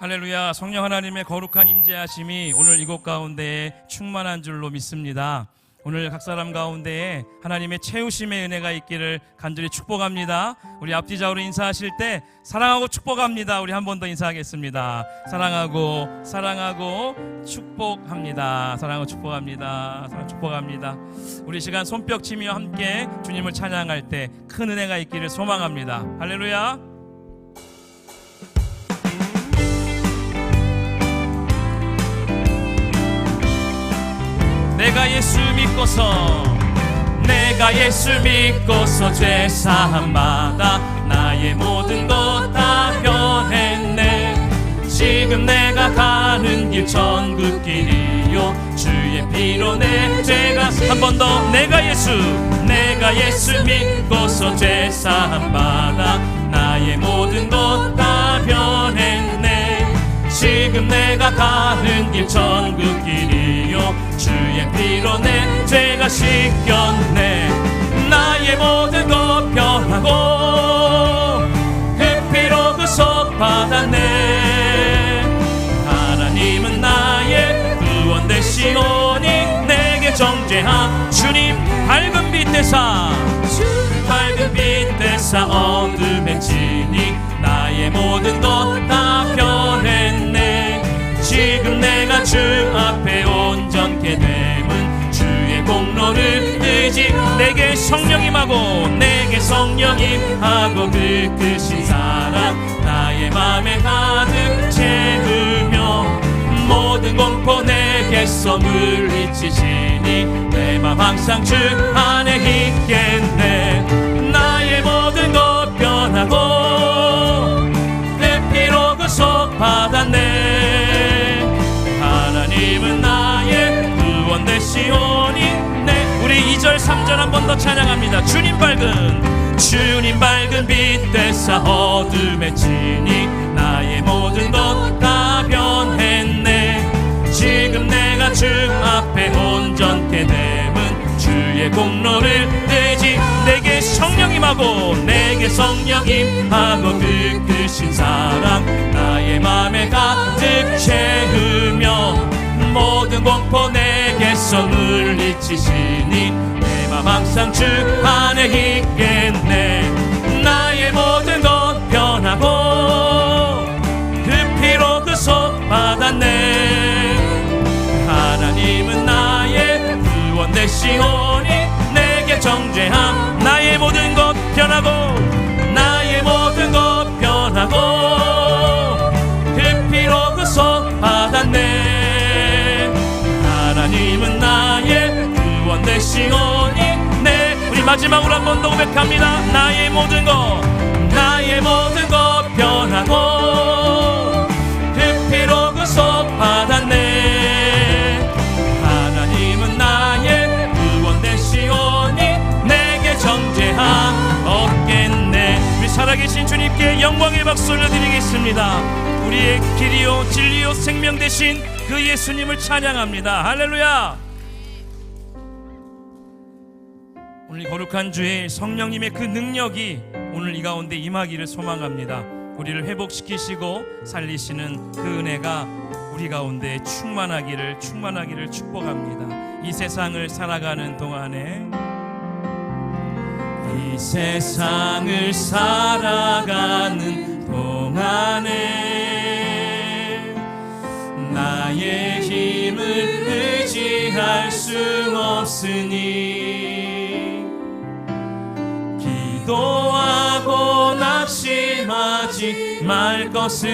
할렐루야. 성령 하나님의 거룩한 임재하심이 오늘 이곳 가운데에 충만한 줄로 믿습니다. 오늘 각 사람 가운데에 하나님의 채우심의 은혜가 있기를 간절히 축복합니다. 우리 앞뒤좌우로 인사하실 때 사랑하고 축복합니다. 우리 한 번 더 인사하겠습니다. 사랑하고 축복합니다. 사랑하고 축복합니다. 사랑하고 축복합니다. 우리 시간 손뼉치며 함께 주님을 찬양할 때 큰 은혜가 있기를 소망합니다. 할렐루야. 내가 예수 믿고서 죄사함받아 나의 모든 것 다 변했네. 지금 내가 가는 길 천국길이요 주의 피로 내 죄가 한 번 더 내가 예수 믿고서 죄사함받아 나의 모든 것 다 변했네. 지금 내가 가는 길 천국길이요 주의 피로 내 죄가 씻겼네. 나의 모든 것 변하고 그 피로 구속받았네. 하나님은 나의 구원 되시오니 내게 정죄한 주님 밝은 빛 되사 어둠에 지니 나의 모든 것 다 변했네. 지금 내가 주 앞에 온전케 됨은 주의 공로를 의지 내게 성령 임하고 그 크신 사랑 나의 맘에 가득 채우며 모든 공포 내게서 물리치시니 내 맘 항상 주 안에 있겠네. 나의 모든 것 변하고 내 피로 구속받았네. 하나님은 나의 구원 되시오니 우리 2절 3절 한 번 더 찬양합니다. 주님 밝은 빛 되사 어둠에 지니 나의 모든 것 다 변했네. 지금 내가 주 앞에 온전케 됨은 주의 공로를 의지 내게 성령 임하고 그 크신 사랑 나의 맘에 가득 채우며 모든 공포 내게서 물리치시니 내 맘 항상 주 안에 있겠네. 나의 모든 것 변하고 그 피로 구속받았네. 하나님은 나의 구원 되시오니 내게 정죄함 나의 모든 것 변하고 그 피로 구속받았네. 하나님은 나의 구원 되시오니 우리 마지막으로 한 번 더 고백합니다. 나의 모든 것 변하고 그 피로 구속받았네. 하나님은 나의 구원 되시오니 내게 정죄함 없겠네. 우리 살아계신 주님께 영광의 박수 올려드리겠습니다. 우리의 길이요 진리요 생명 되신 그 예수님을 찬양합니다. 할렐루야. 오늘 거룩한 주의 성령님의 그 능력이 오늘 이 가운데 임하기를 소망합니다. 우리를 회복시키시고 살리시는 그 은혜가 우리 가운데 충만하기를 축복합니다. 이 세상을 살아가는 동안에 나의 힘을 의지할 수 없으니 기도하고 낙심하지 말 것은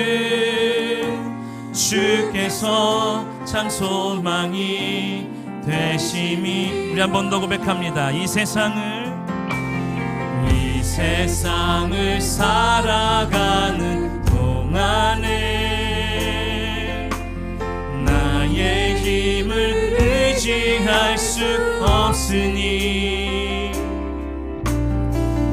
주께서 참 소망이 되심이. 우리 한 번 더 고백합니다. 이 세상을 살아가는 동안에 나의 힘을 의지할 수 없으니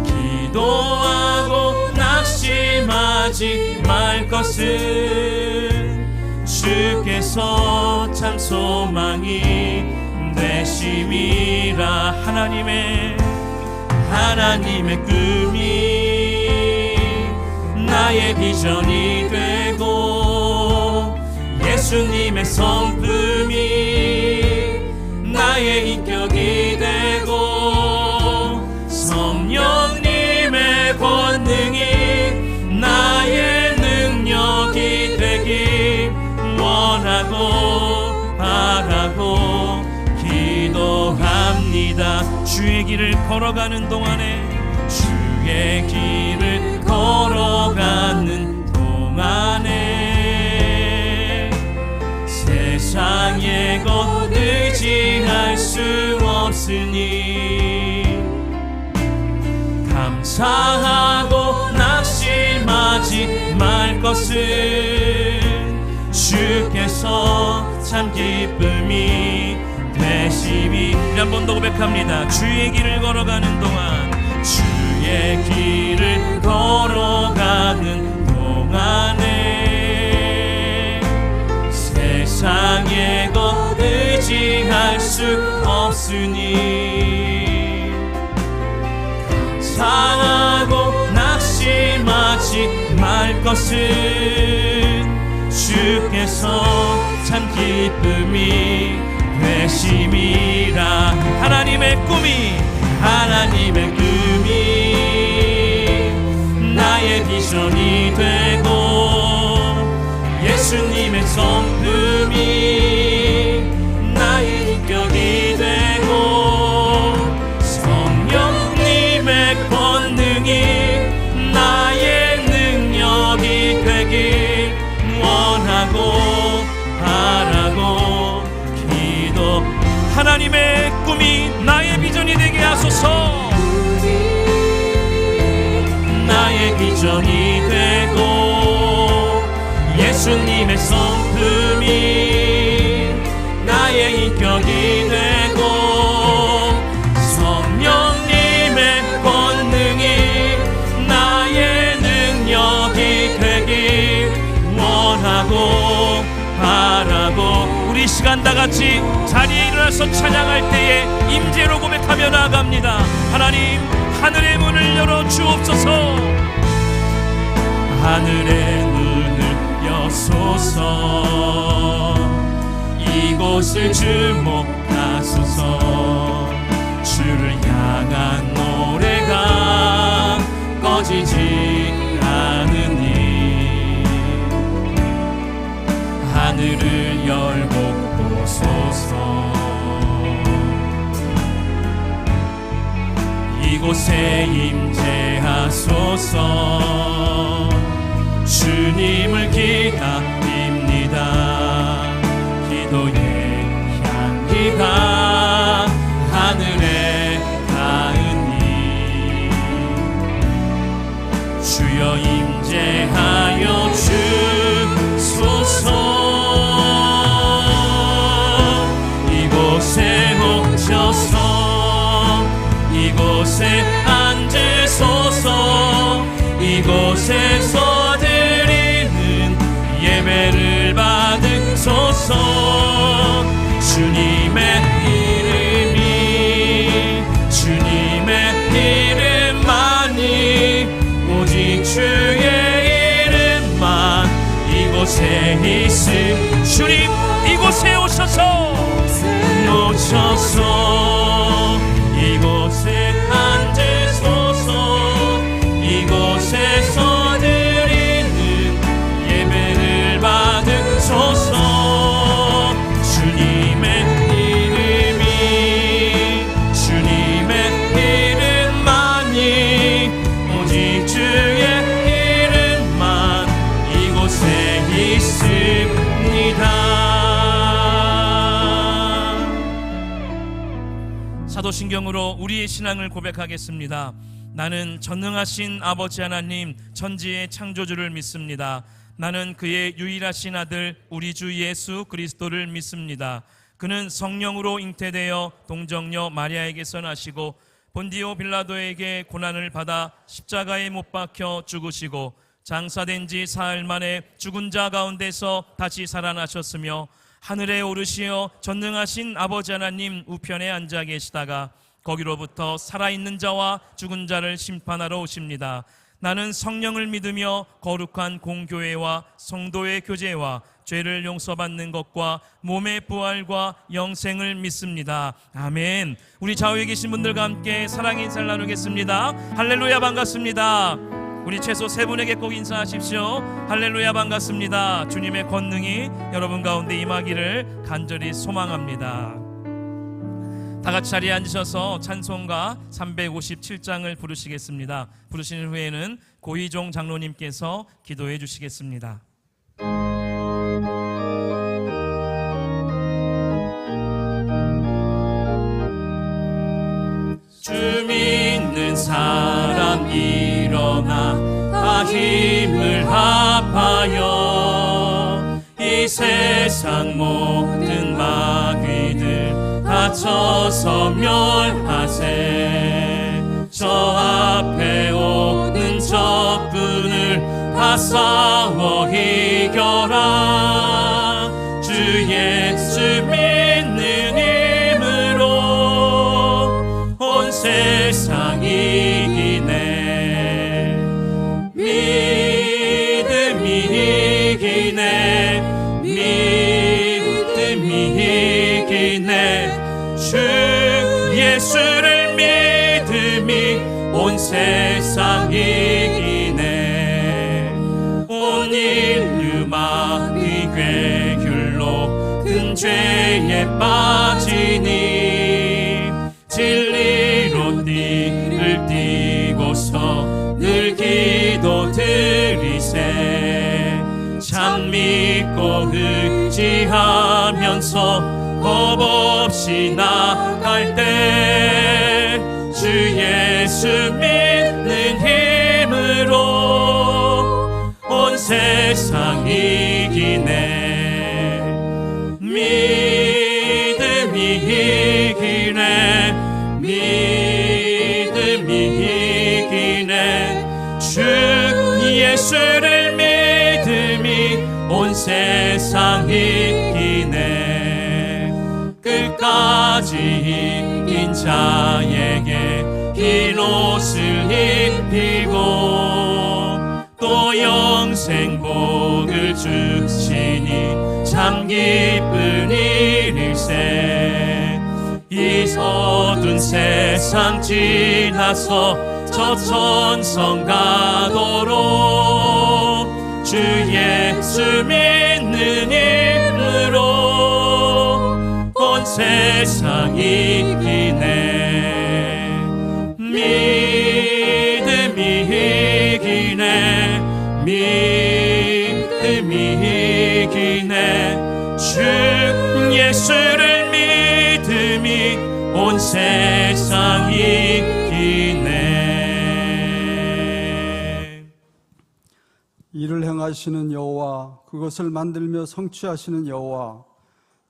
기도하고 낙심하지 말 것은 주께서 참 소망이 되심이라. 하나님의 꿈이 나의 비전이 되고 예수님의 성품이 나의 인격이 되고 성령님의 권능이 나의 능력이 되길 원하고 바라고 기도합니다. 주의 길을 걸어가는 동안에 주의 길을 걸어가는 동안에 세상의 것 의지할 수 없으니 감사하고 낙심하지 말 것은 주께서 참 기쁨이 되심이. 한 번 더 고백합니다. 주의 길을 걸어가는 동안 주의 길을 걸어가는 동안에 세상의 것 의지할 수 없으니 감사하고 낙심하지 말 것은 주께서 참 기쁨이 되심이라. 하나님의 꿈이 나의 비전이 되고 예수님의 성품이 나의 인격이 되고 성령님의 권능이 나의 능력이 되길 원하고 바라고 기도. 하나님의 꿈이 나의 비전이 되게 하소서. 나의 비전이 되고 예수님의 성품이 나의 인격이 되고 성령님의 권능이 나의 능력이 되길 원하고 바라고. 우리 시간 다 같이 자리에 일어나서 찬양할 때에 임재로 고백하며 나아갑니다. 하나님, 하늘의 문을 열어 주옵소서. 하늘의 문을 여소서. 이곳을 주목하소서. 주를 향한 노래가 꺼지지 않으니 하늘을 열고 보소서. 이곳에 임재하소서. 주님을 기다립니다. 기도의 향기가 하늘에 닿으니 주여 임재하여 주소서. 이곳에 오셔서 이곳에 앉으소서. 이곳에서 드리는 예배를 받으소서. 주님의 이름만이 오직 주의 이름만 이곳에 있음. 주님, 이곳에 오셔서 이곳에 앉으소서. 이곳에서 드리는 예배를 받으소서. 주님의 이름만이 오직 주의 이름만 이곳에 있습니다. 사도신경으로 우리의 신앙을 고백하겠습니다. 나는 전능하신 아버지 하나님 천지의 창조주를 믿습니다. 나는 그의 유일하신 아들 우리 주 예수 그리스도를 믿습니다. 그는 성령으로 잉태되어 동정녀 마리아에게서 나시고 본디오 빌라도에게 고난을 받아 십자가에 못 박혀 죽으시고 장사된 지 사흘 만에 죽은 자 가운데서 다시 살아나셨으며 하늘에 오르시어 전능하신 아버지 하나님 우편에 앉아 계시다가 거기로부터 살아있는 자와 죽은 자를 심판하러 오십니다. 나는 성령을 믿으며 거룩한 공교회와 성도의 교제와 죄를 용서받는 것과 몸의 부활과 영생을 믿습니다. 아멘. 우리 좌우에 계신 분들과 함께 사랑의 인사를 나누겠습니다. 할렐루야, 반갑습니다. 우리 최소 3분에게 꼭 인사하십시오. 할렐루야, 반갑습니다. 주님의 권능이 여러분 가운데 임하기를 간절히 소망합니다. 다 같이 자리에 앉으셔서 찬송가 357장을 부르시겠습니다. 부르시는 후에는 고희종 장로님께서 기도해 주시겠습니다. 주 믿는 사람 일어나 다 힘을 합하여 이 세상 모든 마귀들 다쳐서 멸하세. 저 앞에 오는 적군을 다 싸워 이겨라. 주 예수 믿는 힘으로 온 세상 이기네. 믿음이 이기네. 믿음이 이기네. 주 예수를 믿음이 온 세상 이기네. 온 인류 마귀 괴결로 큰 죄에 빠지니 진리로 띠를 띠고서 늘 기도 드리세. 참 믿고 의지하면서 겁 없이 나갈 때 주 예수 믿는 힘으로 온 세상 이기네. 믿음이 이기네. 믿음이 이기네. 주 예수를 믿음이 온 세상 이기네. 끝까지 이긴 자에게 흰 옷을 입히고 또 영생 복을 주시니 참 기쁜 일일세. 이 어두운 세상 지나서 저 천성 가도록 주 예수 믿는 힘으로 온 세상 이기네. 믿음이 이기네. 믿음이 이기네. 주 예수를 믿음이 온 세상 이기네. 이를 행하시는 여호와, 그것을 만들며 성취하시는 여호와,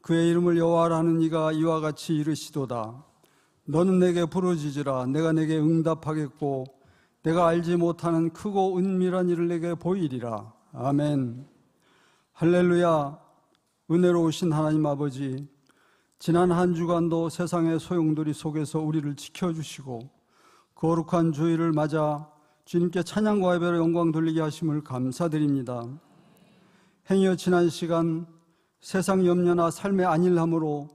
그의 이름을 여호와라 하는 이가 이와 같이 이르시도다. 너는 내게 부르짖으라. 내가 내게 응답하겠고 내가 알지 못하는 크고 은밀한 일을 내게 보이리라. 아멘. 할렐루야. 은혜로우신 하나님 아버지, 지난 한 주간도 세상의 소용돌이 속에서 우리를 지켜주시고 거룩한 주일을 맞아 주님께 찬양과 예배로 영광 돌리게 하심을 감사드립니다. 행여 지난 시간 세상 염려나 삶의 안일함으로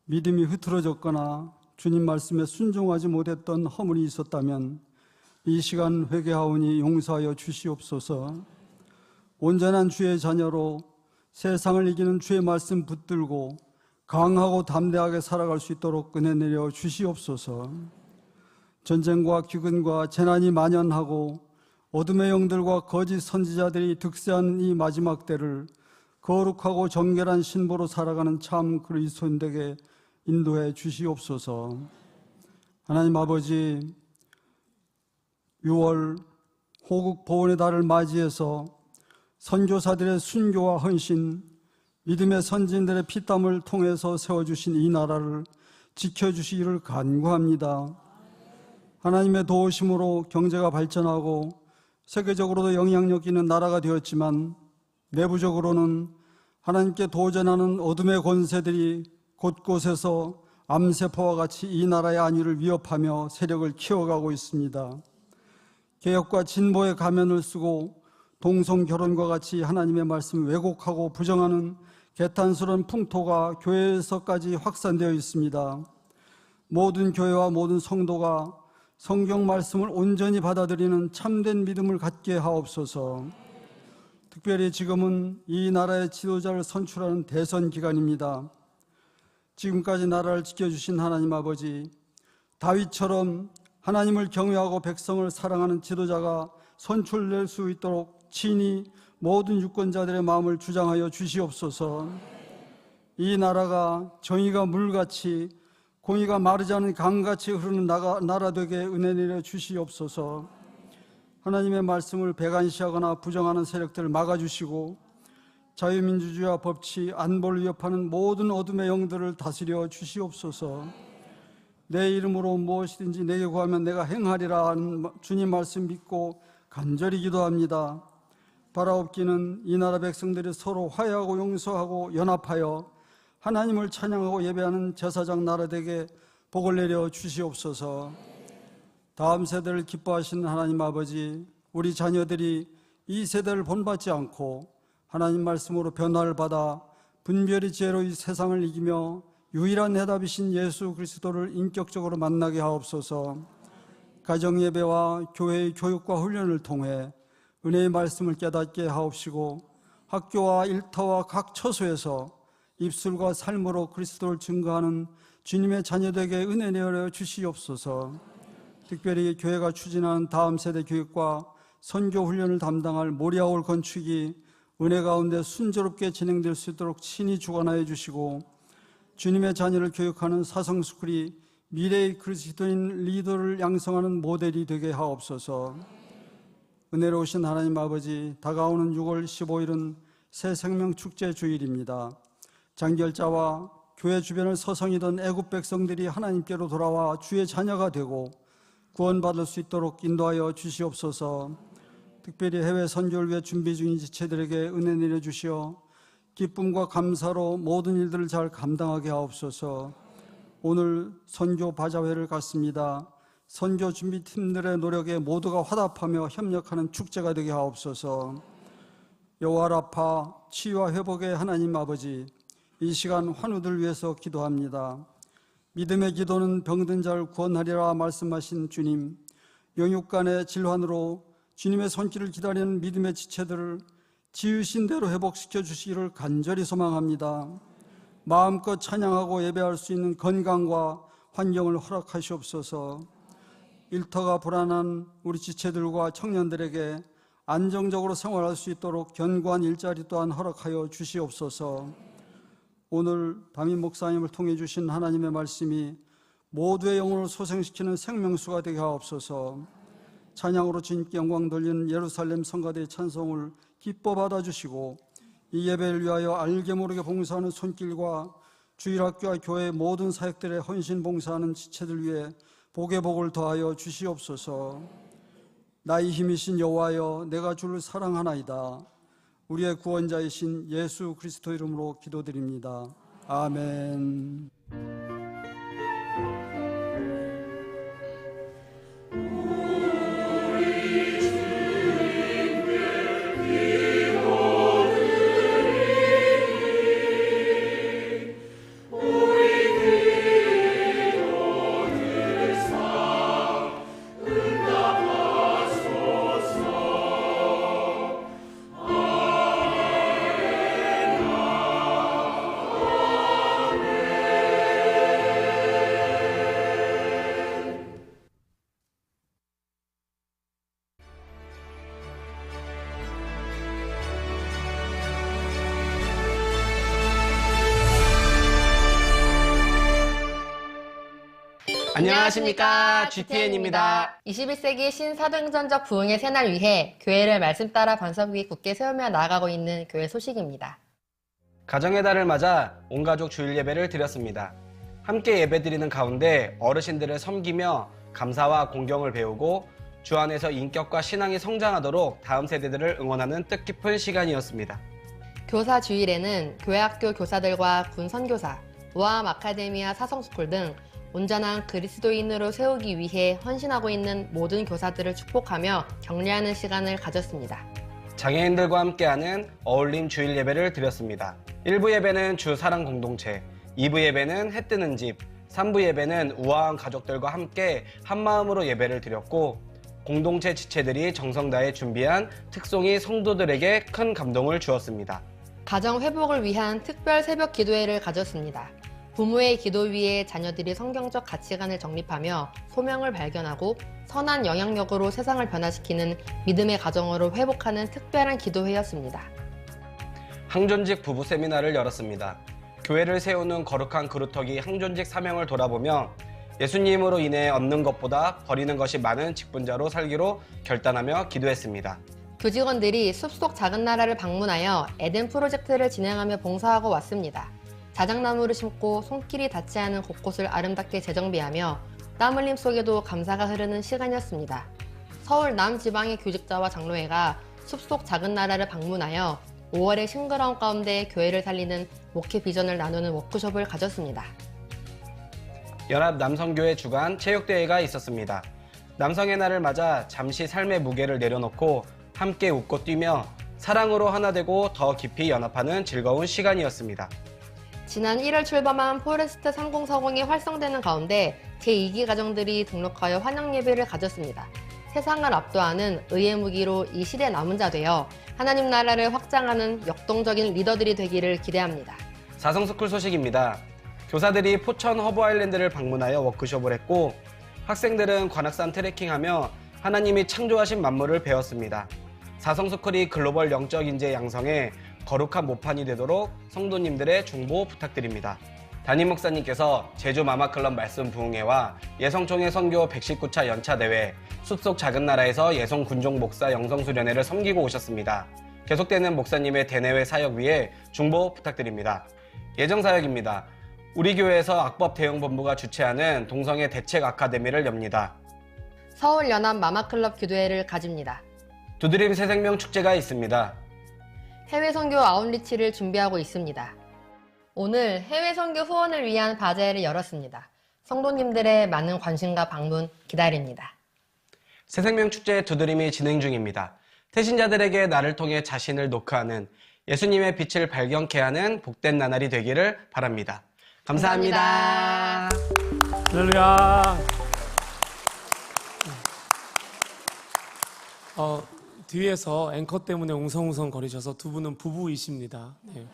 믿음이 흐트러졌거나 주님 말씀에 순종하지 못했던 허물이 있었다면 이 시간 회개하오니 용서하여 주시옵소서. 온전한 주의 자녀로 세상을 이기는 주의 말씀 붙들고 강하고 담대하게 살아갈 수 있도록 은혜 내려 주시옵소서. 전쟁과 기근과 재난이 만연하고 어둠의 영들과 거짓 선지자들이 득세하는 이 마지막 때를 거룩하고 정결한 신보로 살아가는 참 그리스도인에게 인도해 주시옵소서. 하나님 아버지, 6월 호국 보훈의 달을 맞이해서 선교사들의 순교와 헌신, 믿음의 선진들의 피땀을 통해서 세워주신 이 나라를 지켜주시기를 간구합니다. 하나님의 도우심으로 경제가 발전하고 세계적으로도 영향력 있는 나라가 되었지만 내부적으로는 하나님께 도전하는 어둠의 권세들이 곳곳에서 암세포와 같이 이 나라의 안위를 위협하며 세력을 키워가고 있습니다. 개혁과 진보의 가면을 쓰고 동성 결혼과 같이 하나님의 말씀을 왜곡하고 부정하는 개탄스러운 풍토가 교회에서까지 확산되어 있습니다. 모든 교회와 모든 성도가 성경 말씀을 온전히 받아들이는 참된 믿음을 갖게 하옵소서. 특별히 지금은 이 나라의 지도자를 선출하는 대선 기간입니다. 지금까지 나라를 지켜주신 하나님 아버지, 다윗처럼 하나님을 경외하고 백성을 사랑하는 지도자가 선출될 수 있도록 친히 모든 유권자들의 마음을 주장하여 주시옵소서. 이 나라가 정의가 물같이 공의가 마르지 않은 강같이 흐르는 나라 되게 은혜 내려 주시옵소서. 하나님의 말씀을 배관시하거나 부정하는 세력들을 막아주시고 자유민주주의와 법치, 안보를 위협하는 모든 어둠의 영들을 다스려 주시옵소서. 내 이름으로 무엇이든지 내게 구하면 내가 행하리라 하는 주님 말씀 믿고 간절히 기도합니다. 바라옵기는 이 나라 백성들이 서로 화해하고 용서하고 연합하여 하나님을 찬양하고 예배하는 제사장 나라 되게 복을 내려 주시옵소서. 다음 세대를 기뻐하시는 하나님 아버지, 우리 자녀들이 이 세대를 본받지 않고 하나님 말씀으로 변화를 받아 분별의 지혜로 이 세상을 이기며 유일한 해답이신 예수 그리스도를 인격적으로 만나게 하옵소서. 가정예배와 교회의 교육과 훈련을 통해 은혜의 말씀을 깨닫게 하옵시고 학교와 일터와 각 처소에서 입술과 삶으로 그리스도를 증거하는 주님의 자녀들에게 은혜 내려 주시옵소서. 특별히 교회가 추진하는 다음 세대 교육과 선교 훈련을 담당할 모리아홀 건축이 은혜 가운데 순조롭게 진행될 수 있도록 친히 주관하여 주시고 주님의 자녀를 교육하는 사성스쿨이 미래의 그리스도인 리더를 양성하는 모델이 되게 하옵소서. 은혜로우신 하나님 아버지, 다가오는 6월 15일은 새 생명 축제 주일입니다. 장결자와 교회 주변을 서성이던 애굽 백성들이 하나님께로 돌아와 주의 자녀가 되고 구원받을 수 있도록 인도하여 주시옵소서. 특별히 해외 선교를 위해 준비 중인 지체들에게 은혜 내려주시어 기쁨과 감사로 모든 일들을 잘 감당하게 하옵소서. 오늘 선교 바자회를 갖습니다. 선교 준비팀들의 노력에 모두가 화답하며 협력하는 축제가 되게 하옵소서. 여호와 라파, 치유와 회복의 하나님 아버지, 이 시간 환우들 위해서 기도합니다. 믿음의 기도는 병든 자를 구원하리라 말씀하신 주님, 영육간의 질환으로 주님의 손길을 기다리는 믿음의 지체들을 지으신 대로 회복시켜 주시기를 간절히 소망합니다. 마음껏 찬양하고 예배할 수 있는 건강과 환경을 허락하시옵소서. 일터가 불안한 우리 지체들과 청년들에게 안정적으로 생활할 수 있도록 견고한 일자리 또한 허락하여 주시옵소서. 오늘 담임 목사님을 통해 주신 하나님의 말씀이 모두의 영혼을 소생시키는 생명수가 되게 하옵소서. 찬양으로 주님께 영광 돌리는 예루살렘 성가대의 찬송을 기뻐 받아주시고 이 예배를 위하여 알게 모르게 봉사하는 손길과 주일학교와 교회의 모든 사역들의 헌신 봉사하는 지체들 위해 복의 복을 더하여 주시옵소서. 나의 힘이신 여호와여, 내가 주를 사랑하나이다. 우리의 구원자이신 예수 그리스도 이름으로 기도드립니다. 아멘. 안녕하십니까, GTN입니다. 21세기 신사도행전적 부흥의 새날 위해 교회를 말씀 따라 반석 위에 굳게 세우며 나아가고 있는 교회 소식입니다. 가정의 달을 맞아 온가족 주일 예배를 드렸습니다. 함께 예배드리는 가운데 어르신들을 섬기며 감사와 공경을 배우고 주 안에서 인격과 신앙이 성장하도록 다음 세대들을 응원하는 뜻깊은 시간이었습니다. 교사 주일에는 교회학교 교사들과 군 선교사, 우아함 아카데미와 사성스쿨 등 온전한 그리스도인으로 세우기 위해 헌신하고 있는 모든 교사들을 축복하며 격려하는 시간을 가졌습니다. 장애인들과 함께하는 어울림 주일 예배를 드렸습니다. 1부 예배는 주 사랑 공동체, 2부 예배는 해 뜨는 집, 3부 예배는 우아한 가족들과 함께 한마음으로 예배를 드렸고 공동체 지체들이 정성 다해 준비한 특송이 성도들에게 큰 감동을 주었습니다. 가정 회복을 위한 특별 새벽 기도회를 가졌습니다. 부모의 기도 위에 자녀들이 성경적 가치관을 정립하며 소명을 발견하고 선한 영향력으로 세상을 변화시키는 믿음의 가정으로 회복하는 특별한 기도회였습니다. 항존직 부부 세미나를 열었습니다. 교회를 세우는 거룩한 그루터기 항존직 사명을 돌아보며 예수님으로 인해 얻는 것보다 버리는 것이 많은 직분자로 살기로 결단하며 기도했습니다. 교직원들이 숲속 작은 나라를 방문하여 에덴 프로젝트를 진행하며 봉사하고 왔습니다. 자작나무를 심고 손길이 닿지 않은 곳곳을 아름답게 재정비하며 땀 흘림 속에도 감사가 흐르는 시간이었습니다. 서울 남지방의 교직자와 장로회가 숲속 작은 나라를 방문하여 5월의 싱그러운 가운데 교회를 살리는 목회 비전을 나누는 워크숍을 가졌습니다. 연합 남성교회 주간 체육대회가 있었습니다. 남성의 날을 맞아 잠시 삶의 무게를 내려놓고 함께 웃고 뛰며 사랑으로 하나 되고 더 깊이 연합하는 즐거운 시간이었습니다. 지난 1월 출범한 포레스트 3040이 활성되는 가운데 제2기 가정들이 등록하여 환영 예배를 가졌습니다. 세상을 압도하는 의의 무기로 이 시대 남은 자 되어 하나님 나라를 확장하는 역동적인 리더들이 되기를 기대합니다. 사성스쿨 소식입니다. 교사들이 포천 허브 아일랜드를 방문하여 워크숍을 했고 학생들은 관악산 트레킹하며 하나님이 창조하신 만물을 배웠습니다. 사성스쿨이 글로벌 영적 인재 양성에 거룩한 모판이 되도록 성도님들의 중보 부탁드립니다. 담임 목사님께서 제주 마마클럽 말씀 부흥회와 예성총회 선교 119차 연차대회, 숲속 작은 나라에서 예성 군종 목사 영성수련회를 섬기고 오셨습니다. 계속되는 목사님의 대내외 사역 위에 중보 부탁드립니다. 예정사역입니다. 우리 교회에서 악법 대응본부가 주최하는 동성애 대책 아카데미를 엽니다. 서울 연합 마마클럽 기도회를 가집니다. 두드림 새생명 축제가 있습니다. 해외 선교 아웃리치를 준비하고 있습니다. 오늘 해외 선교 후원을 위한 바자회를 열었습니다. 성도님들의 많은 관심과 방문 기다립니다. 새생명 축제 두드림이 진행 중입니다. 태신자들에게 나를 통해 자신을 노크하는 예수님의 빛을 발견케 하는 복된 나날이 되기를 바랍니다. 감사합니다. 할렐루야. 뒤에서 앵커 때문에 웅성웅성 거리셔서 두 분은 부부이십니다. 네.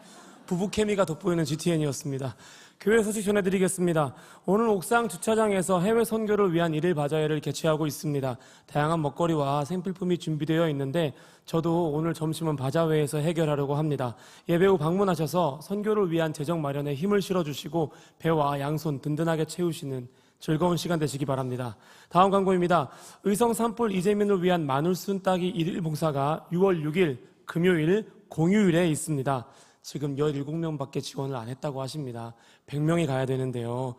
부부 케미가 돋보이는 GTN이었습니다. 교회 소식 전해드리겠습니다. 오늘 옥상 주차장에서 해외 선교를 위한 일일 바자회를 개최하고 있습니다. 다양한 먹거리와 생필품이 준비되어 있는데 저도 오늘 점심은 바자회에서 해결하려고 합니다. 예배 후 방문하셔서 선교를 위한 재정 마련에 힘을 실어주시고 배와 양손 든든하게 채우시는 즐거운 시간 되시기 바랍니다. 다음 광고입니다. 의성 산불 이재민을 위한 마눌순 따기 1일 봉사가 6월 6일 금요일 공휴일에 있습니다. 지금 17명밖에 지원을 안 했다고 하십니다. 100명이 가야 되는데요.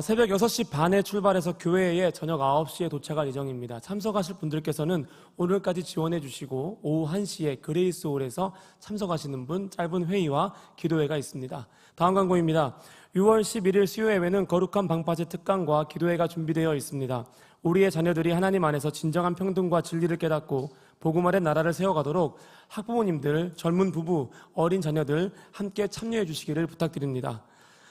새벽 6시 반에 출발해서 교회에 저녁 9시에 도착할 예정입니다. 참석하실 분들께서는 오늘까지 지원해 주시고 오후 1시에 그레이스홀에서 참석하시는 분 짧은 회의와 기도회가 있습니다. 다음 광고입니다. 6월 11일 수요예배는 거룩한 방파제 특강과 기도회가 준비되어 있습니다. 우리의 자녀들이 하나님 안에서 진정한 평등과 진리를 깨닫고 복음 아래 나라를 세워가도록 학부모님들, 젊은 부부, 어린 자녀들 함께 참여해 주시기를 부탁드립니다.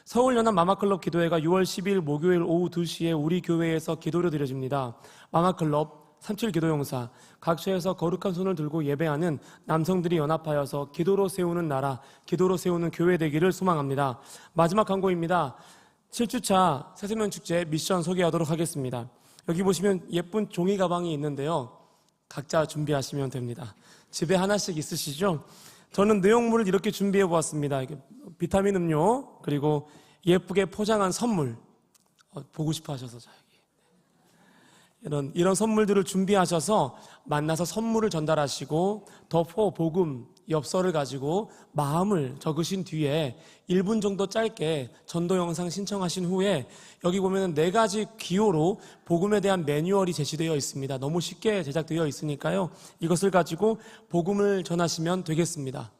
서울연합 마마클럽 기도회가 6월 10일 목요일 오후 2시에 우리 교회에서 기도를 드려집니다. 마마클럽 37 기도용사, 각처에서 거룩한 손을 들고 예배하는 남성들이 연합하여서 기도로 세우는 나라, 기도로 세우는 교회 되기를 소망합니다. 마지막 광고입니다. 7주차 새생명 축제 미션 소개하도록 하겠습니다. 여기 보시면 예쁜 종이 가방이 있는데요. 각자 준비하시면 됩니다. 집에 하나씩 있으시죠? 저는 내용물을 이렇게 준비해 보았습니다. 비타민 음료, 그리고 예쁘게 포장한 선물. 보고 싶어 하셔서 이런 선물들을 준비하셔서 만나서 선물을 전달하시고 더4 복음 엽서를 가지고 마음을 적으신 뒤에 1분 정도 짧게 전도 영상 신청하신 후에 여기 보면 4가지 기호로 복음에 대한 매뉴얼이 제시되어 있습니다. 너무 쉽게 제작되어 있으니까요. 이것을 가지고 복음을 전하시면 되겠습니다.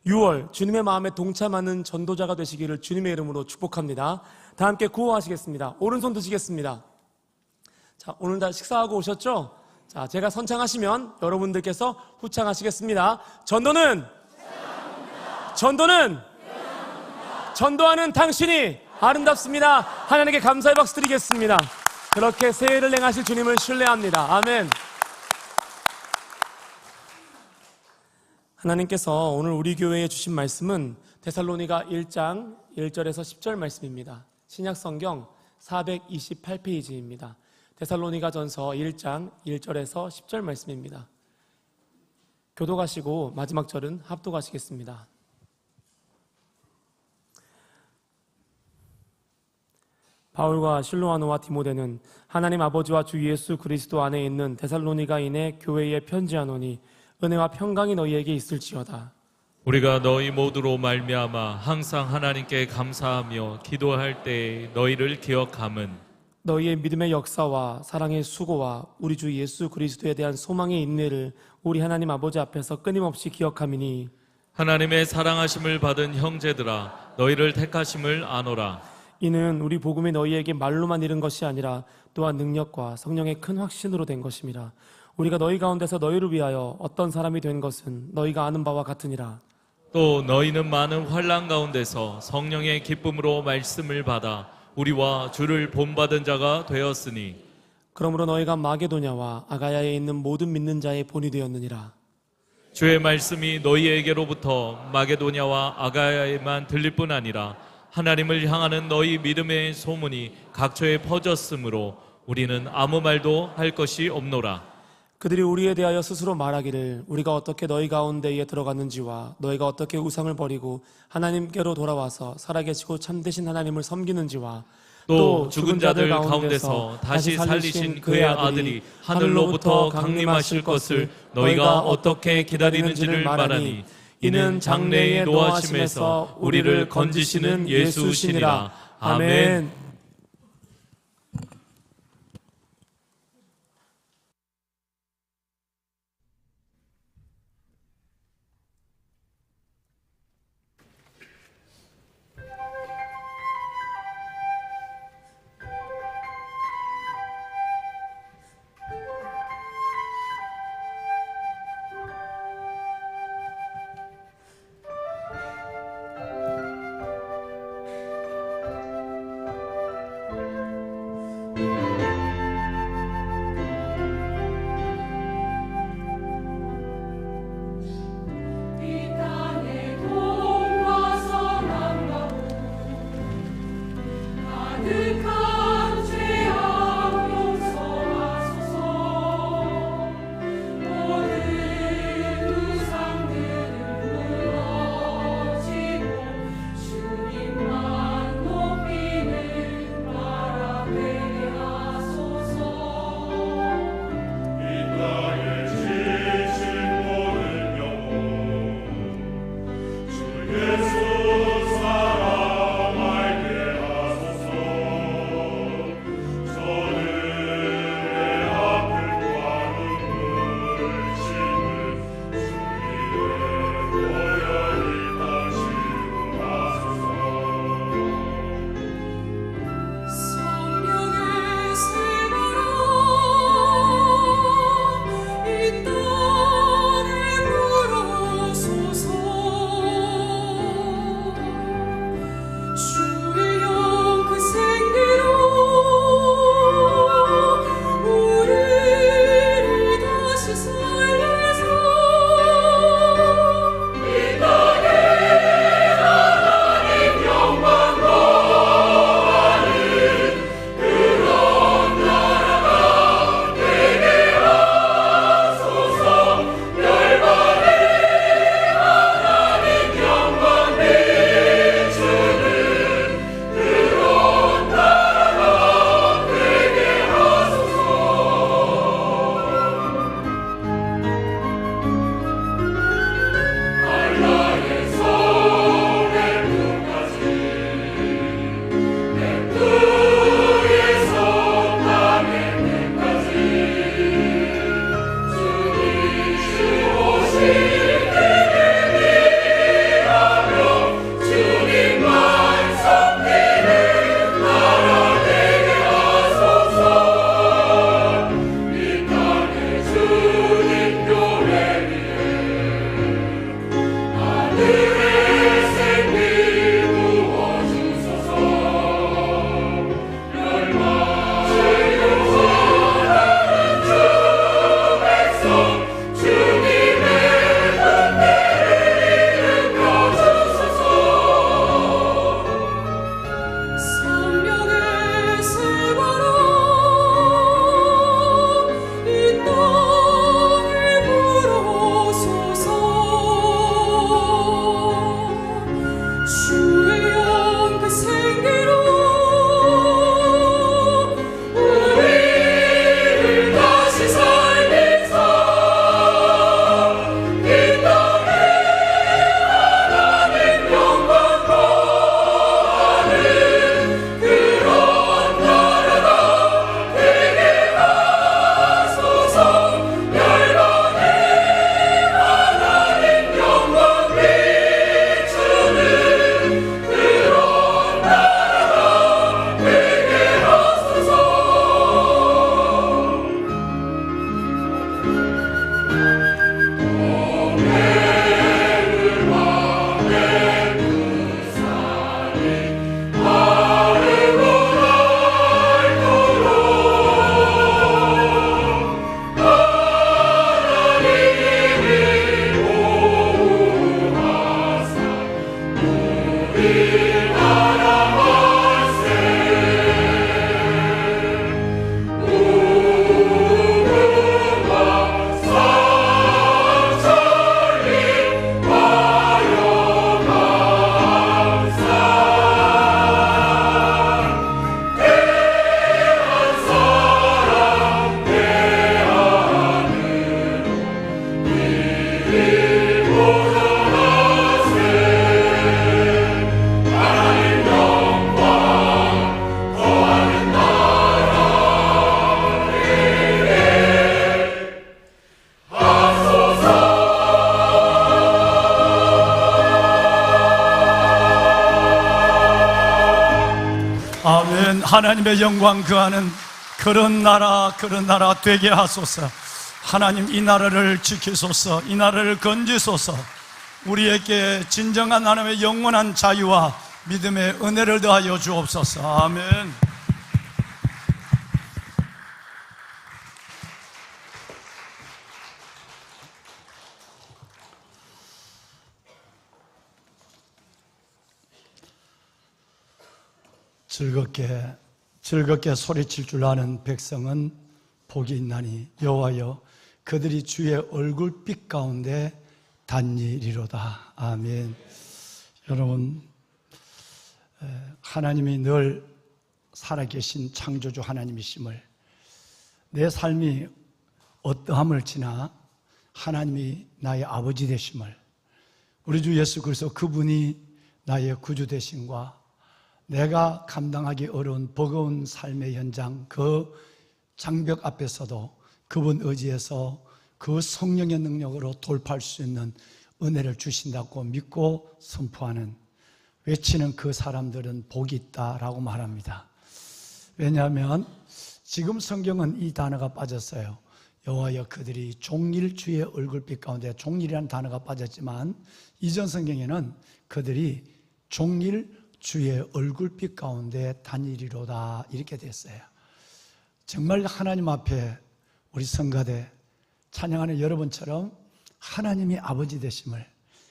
6월 주님의 마음에 동참하는 전도자가 되시기를 주님의 이름으로 축복합니다. 다 함께 구호하시겠습니다. 오른손 드시겠습니다. 자, 오늘 다 식사하고 오셨죠? 자, 제가 선창하시면 여러분들께서 후창하시겠습니다. 전도는 전도하는 당신이 아름답습니다. 하나님께 감사의 박수 드리겠습니다. 그렇게 새해를 행하실 주님을 신뢰합니다. 아멘. 하나님께서 오늘 우리 교회에 주신 말씀은 데살로니가 1장 1절에서 10절 말씀입니다. 신약성경 428페이지입니다. 데살로니가 전서 1장 1절에서 10절 말씀입니다. 교도가시고 마지막 절은 합독하시겠습니다. 바울과 실로아노와 디모데는 하나님 아버지와 주 예수 그리스도 안에 있는 데살로니가인의 교회에 편지하노니 은혜와 평강이 너희에게 있을지어다. 우리가 너희 모두로 말미암아 항상 하나님께 감사하며 기도할 때에 너희를 기억함은 너희의 믿음의 역사와 사랑의 수고와 우리 주 예수 그리스도에 대한 소망의 인내를 우리 하나님 아버지 앞에서 끊임없이 기억함이니 하나님의 사랑하심을 받은 형제들아 너희를 택하심을 아노라. 이는 우리 복음이 너희에게 말로만 이른 것이 아니라 또한 능력과 성령의 큰 확신으로 된 것임이라. 우리가 너희 가운데서 너희를 위하여 어떤 사람이 된 것은 너희가 아는 바와 같으니라. 또 너희는 많은 환난 가운데서 성령의 기쁨으로 말씀을 받아 우리와 주를 본받은 자가 되었으니 그러므로 너희가 마게도냐와 아가야에 있는 모든 믿는 자의 본이 되었느니라. 주의 말씀이 너희에게로부터 마게도냐와 아가야에만 들릴 뿐 아니라 하나님을 향하는 너희 믿음의 소문이 각처에 퍼졌으므로 우리는 아무 말도 할 것이 없노라. 그들이 우리에 대하여 스스로 말하기를 우리가 어떻게 너희 가운데에 들어갔는지와 너희가 어떻게 우상을 버리고 하나님께로 돌아와서 살아계시고 참되신 하나님을 섬기는지와 또 죽은 자들 가운데서 다시 살리신 그의 아들이 하늘로부터 강림하실 것을 너희가 어떻게 기다리는지를 말하니 이는 장래의 노하심에서 우리를 건지시는 예수시니라. 아멘. 하나님의 영광 거하는 그런 나라 되게 하소서. 하나님, 이 나라를 지키소서. 이 나라를 건지소서. 우리에게 진정한 하나님의 영원한 자유와 믿음의 은혜를 더하여 주옵소서. 아멘. 즐겁게 소리칠 줄 아는 백성은 복이 있나니 여호와여, 그들이 주의 얼굴빛 가운데 단일이로다. 아멘. 여러분, 하나님이 늘 살아계신 창조주 하나님이심을, 내 삶이 어떠함을 지나 하나님이 나의 아버지 되심을, 우리 주 예수 그리스도 그분이 나의 구주 되심과 내가 감당하기 어려운 버거운 삶의 현장, 그 장벽 앞에서도 그분 의지해서 그 성령의 능력으로 돌파할 수 있는 은혜를 주신다고 믿고 선포하는, 외치는 그 사람들은 복이 있다라고 말합니다. 왜냐하면 지금 성경은 이 단어가 빠졌어요. 여호와여, 그들이 종일 주의 얼굴빛 가운데, 종일이라는 단어가 빠졌지만 이전 성경에는 그들이 종일 주의 얼굴빛 가운데 단일이로다 이렇게 됐어요. 정말 하나님 앞에 우리 성가대 찬양하는 여러분처럼 하나님이 아버지 되심을,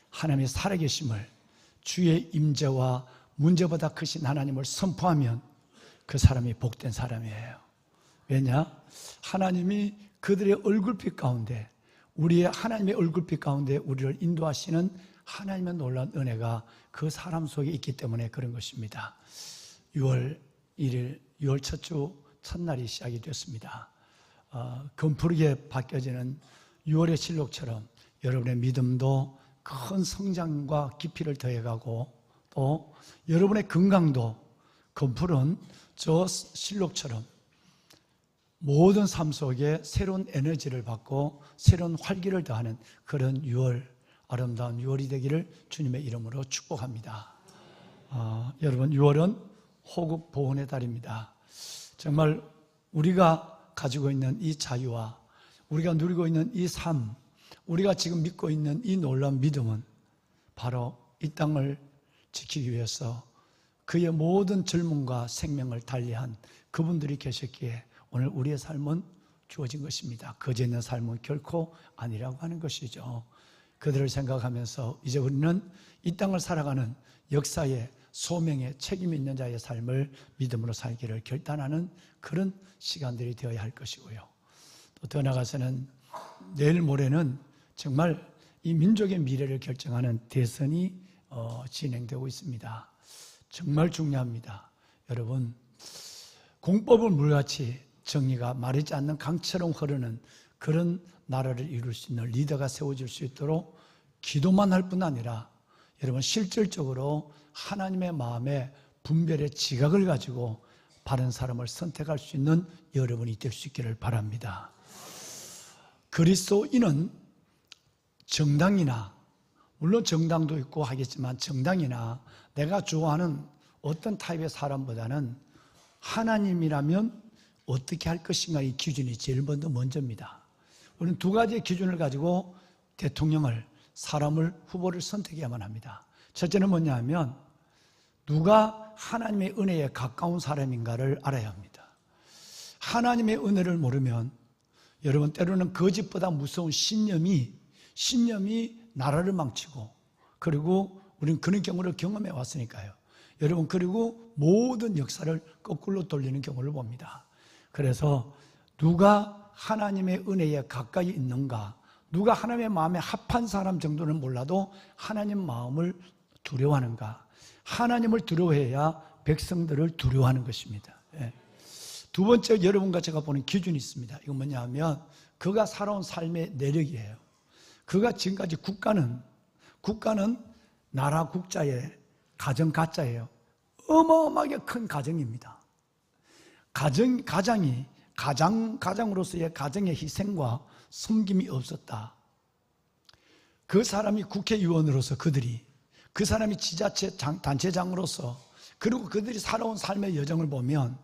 하나님이 살아계심을, 주의 임재와 문제보다 크신 하나님을 선포하면 그 사람이 복된 사람이에요. 왜냐? 하나님이 그들의 얼굴빛 가운데, 우리의 하나님의 얼굴빛 가운데 우리를 인도하시는 하나님의 놀라운 은혜가 그 사람 속에 있기 때문에 그런 것입니다. 6월 1일, 6월 첫 주 첫날이 시작이 됐습니다. 검푸르게 바뀌어지는 6월의 실록처럼 여러분의 믿음도 큰 성장과 깊이를 더해가고, 또 여러분의 건강도 검푸른 저 실록처럼 모든 삶 속에 새로운 에너지를 받고 새로운 활기를 더하는 그런 6월, 아름다운 6월이 되기를 주님의 이름으로 축복합니다. 여러분, 6월은 호국 보훈의 달입니다. 정말 우리가 가지고 있는 이 자유와 우리가 누리고 있는 이 삶, 우리가 지금 믿고 있는 이 놀라운 믿음은 바로 이 땅을 지키기 위해서 그의 모든 젊음과 생명을 달리한 그분들이 계셨기에 오늘 우리의 삶은 주어진 것입니다. 거저 있는 삶은 결코 아니라고 하는 것이죠. 그들을 생각하면서 이제 우리는 이 땅을 살아가는 역사의 소명의 책임이 있는 자의 삶을 믿음으로 살기를 결단하는 그런 시간들이 되어야 할 것이고요. 또 더 나아가서는 내일 모레는 정말 이 민족의 미래를 결정하는 대선이 진행되고 있습니다. 정말 중요합니다. 여러분, 공법을 물같이 정의가 마르지 않는 강처럼 흐르는 그런 나라를 이룰 수 있는 리더가 세워질 수 있도록 기도만 할 뿐 아니라 여러분, 실질적으로 하나님의 마음에 분별의 지각을 가지고 바른 사람을 선택할 수 있는 여러분이 될 수 있기를 바랍니다. 그리스도인은 정당이나, 물론 정당도 있고 하겠지만 정당이나 내가 좋아하는 어떤 타입의 사람보다는 하나님이라면 어떻게 할 것인가, 이 기준이 제일 먼저입니다. 우리는 두 가지의 기준을 가지고 대통령을, 사람을, 후보를 선택해야만 합니다. 첫째는 뭐냐 하면 누가 하나님의 은혜에 가까운 사람인가를 알아야 합니다. 하나님의 은혜를 모르면 여러분, 때로는 거짓보다 무서운 신념이 나라를 망치고, 그리고 우리는 그런 경우를 경험해 왔으니까요. 여러분, 그리고 모든 역사를 거꾸로 돌리는 경우를 봅니다. 그래서 누가 하나님의 은혜에 가까이 있는가, 누가 하나님의 마음에 합한 사람 정도는 몰라도 하나님 마음을 두려워하는가, 하나님을 두려워해야 백성들을 두려워하는 것입니다. 두 번째, 여러분과 제가 보는 기준이 있습니다. 이건 뭐냐 하면 그가 살아온 삶의 내력이에요. 그가 지금까지 국가는 나라 국자의 가정 가짜예요. 어마어마하게 큰 가정입니다. 가장으로서의 가정의 희생과 섬김이 없었다. 그 사람이 국회의원으로서 그 사람이 지자체 단체장으로서 그리고 그들이 살아온 삶의 여정을 보면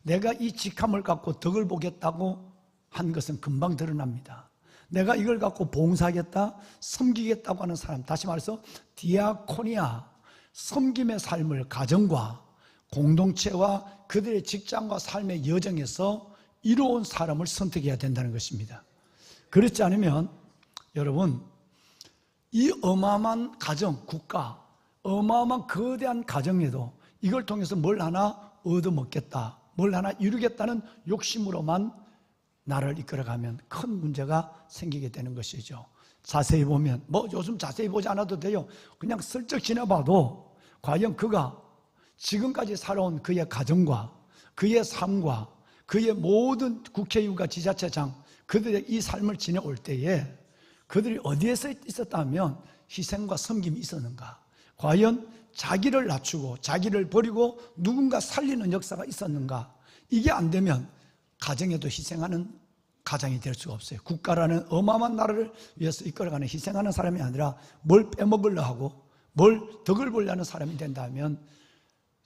내가 이 직함을 갖고 덕을 보겠다고 한 것은 금방 드러납니다. 내가 이걸 갖고 봉사하겠다, 섬기겠다고 하는 사람, 다시 말해서 디아코니아, 섬김의 삶을 가정과 공동체와 그들의 직장과 삶의 여정에서 이루어온 사람을 선택해야 된다는 것입니다. 그렇지 않으면 여러분, 이 어마어마한 가정, 국가, 어마어마한 거대한 가정에도 이걸 통해서 뭘 하나 얻어먹겠다, 뭘 하나 이루겠다는 욕심으로만 나를 이끌어가면 큰 문제가 생기게 되는 것이죠. 자세히 보면, 요즘 자세히 보지 않아도 돼요. 그냥 슬쩍 지나봐도 과연 그가 지금까지 살아온 그의 가정과 그의 삶과 그의 모든 국회의원과 지자체장, 그들의 이 삶을 지내올 때에 그들이 어디에서 있었다면 희생과 섬김이 있었는가? 과연 자기를 낮추고 자기를 버리고 누군가 살리는 역사가 있었는가? 이게 안 되면 가정에도 희생하는 가장이 될 수가 없어요. 국가라는 어마어마한 나라를 위해서 이끌어가는 희생하는 사람이 아니라 뭘 빼먹으려 하고 뭘 덕을 보려는 사람이 된다면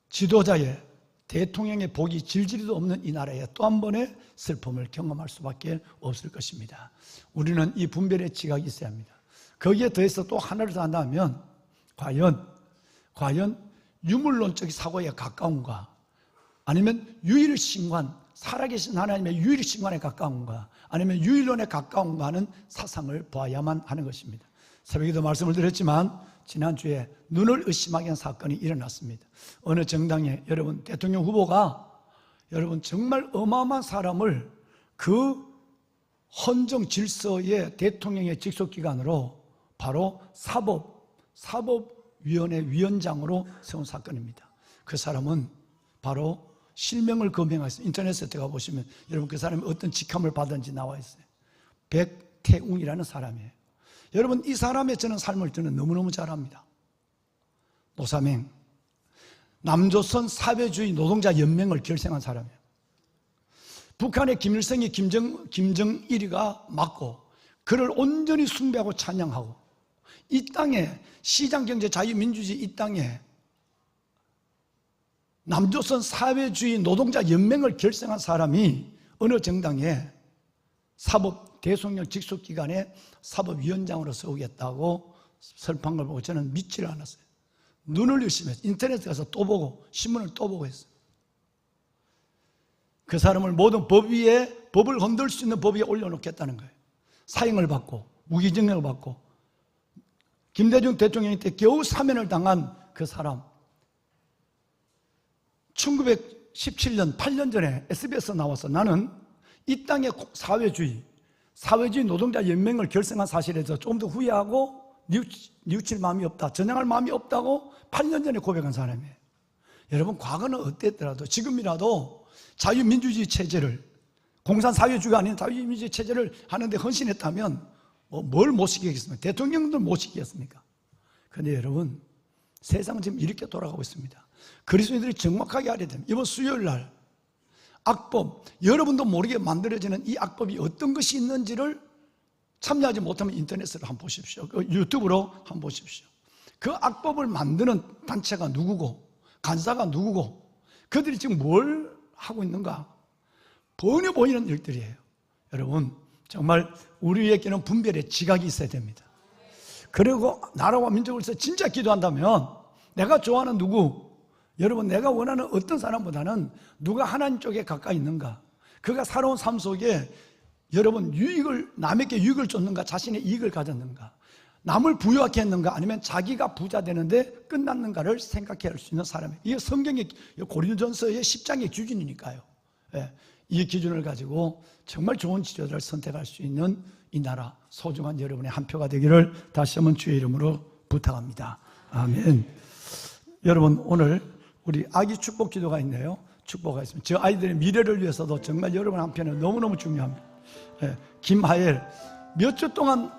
지도자의, 대통령의 복이 질질이도 없는 이 나라에 또 한 번의 슬픔을 경험할 수밖에 없을 것입니다. 우리는 이 분별의 지각이 있어야 합니다. 거기에 더해서 또 하나를 더 한다면 과연 유물론적 사고에 가까운가, 아니면 유일신관, 살아계신 하나님의 유일신관에 가까운가, 아니면 유일론에 가까운가 하는 사상을 보아야만 하는 것입니다. 새벽에도 말씀을 드렸지만 지난주에 눈을 의심하게 한 사건이 일어났습니다. 어느 정당에 여러분 대통령 후보가 여러분 정말 어마어마한 사람을 그 헌정 질서의 대통령의 직속기관으로 바로 사법위원회 위원장으로 세운 사건입니다. 그 사람은 바로 실명을 검증했어요. 인터넷에 들어가 보시면 여러분 그 사람이 어떤 직함을 받은지 나와 있어요. 백태웅이라는 사람이에요. 여러분 이 사람의 저는 삶을 저는 너무너무 잘 압니다. 노사맹, 남조선 사회주의 노동자 연맹을 결성한 사람이에요. 북한의 김일성이 김정일이가 맞고 그를 온전히 숭배하고 찬양하고 이 땅에 시장경제 자유민주주의 이 땅에 남조선 사회주의 노동자 연맹을 결성한 사람이 어느 정당에 사법 대통령 직속기관에 사법위원장으로 세우겠다고 설파한 걸 보고 저는 믿지를 않았어요. 눈을 의심했어요. 인터넷에 가서 또 보고 신문을 또 보고 했어요. 그 사람을 모든 법을 흔들 수 있는 법 위에 올려놓겠다는 거예요. 사형을 받고 무기징역을 받고 김대중 대통령 때 겨우 사면을 당한 그 사람, 1917년 8년 전에 SBS에 나와서 나는 이 땅의 사회주의 노동자 연맹을 결성한 사실에 대해서 조금 더 후회하고 뉘우칠 마음이 없다, 전향할 마음이 없다고 8년 전에 고백한 사람이에요. 여러분 과거는 어땠더라도 지금이라도 자유민주주의 체제를, 공산사회주의가 아닌 자유민주주의 체제를 하는데 헌신했다면 뭘 못 시키겠습니까? 대통령들 못 시키겠습니까? 그런데 여러분 세상은 지금 이렇게 돌아가고 있습니다. 그리스도인들이 정확하게 알아야 됩니다. 이번 수요일 날 악법, 여러분도 모르게 만들어지는 이 악법이 어떤 것이 있는지를 참여하지 못하면 인터넷으로 한번 보십시오. 유튜브로 한번 보십시오. 그 악법을 만드는 단체가 누구고 간사가 누구고 그들이 지금 뭘 하고 있는가 번여 보이는 일들이에요. 여러분 정말 우리에게는 분별의 지각이 있어야 됩니다. 그리고 나라와 민족을 위해서 진짜 기도한다면 내가 좋아하는 누구, 여러분 내가 원하는 어떤 사람보다는 누가 하나님 쪽에 가까이 있는가, 그가 살아온 삶 속에 여러분 남에게 유익을 줬는가, 자신의 이익을 가졌는가, 남을 부유하게 했는가, 아니면 자기가 부자 되는데 끝났는가를 생각해야 할 수 있는 사람이에요. 이게 성경의 고린도전서의 10장의 기준이니까요. 이 기준을 가지고 정말 좋은 지도자를 선택할 수 있는 이 나라 소중한 여러분의 한 표가 되기를 다시 한번 주의 이름으로 부탁합니다. 아멘. 여러분 오늘 우리 아기 축복 기도가 있네요. 축복가 있습니다. 저 아이들의 미래를 위해서도 정말 여러분 한편은 너무너무 중요합니다. 김하엘 몇 주 동안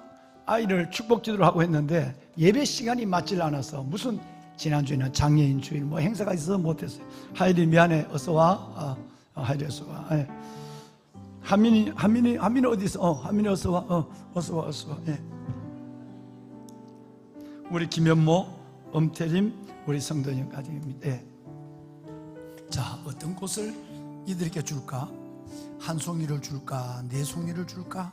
아이를 축복 기도를 하고 했는데 예배 시간이 맞질 않아서 무슨 지난주에는 장애인 주일 뭐 행사가 있어서 못했어요. 하엘이 미안해, 어서 와. 하엘이 어서 와. 하민이 어디 있어? 하민이 어서 와. 어서 와. 우리 김현모, 엄태림, 우리 성도님 가족입니다. 자, 어떤 꽃을 이들에게 줄까? 한 송이를 줄까? 네 송이를 줄까?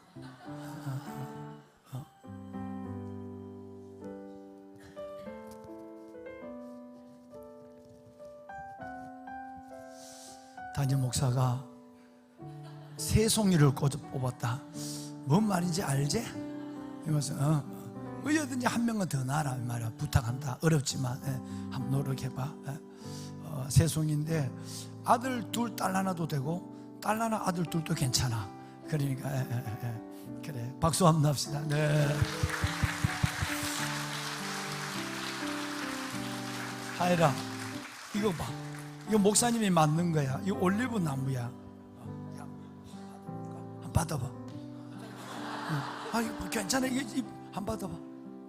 담임 목사가 세 송이를 뽑았다. 뭔 말인지 알지? 이러면서 어디든지 한 명은 더 나라 말이야. 부탁한다. 어렵지만 한번 노력해봐. 세 송이인데 아들 둘, 딸 하나도 되고 딸 하나, 아들 둘도 괜찮아. 그러니까 그래, 박수 한번 합시다. 네. 하이라, 이거 봐. 이거 목사님이 만든 거야. 이거 올리브 나무야. 한번 받아봐. 아, 이거 괜찮아. 이거 한번 받아봐.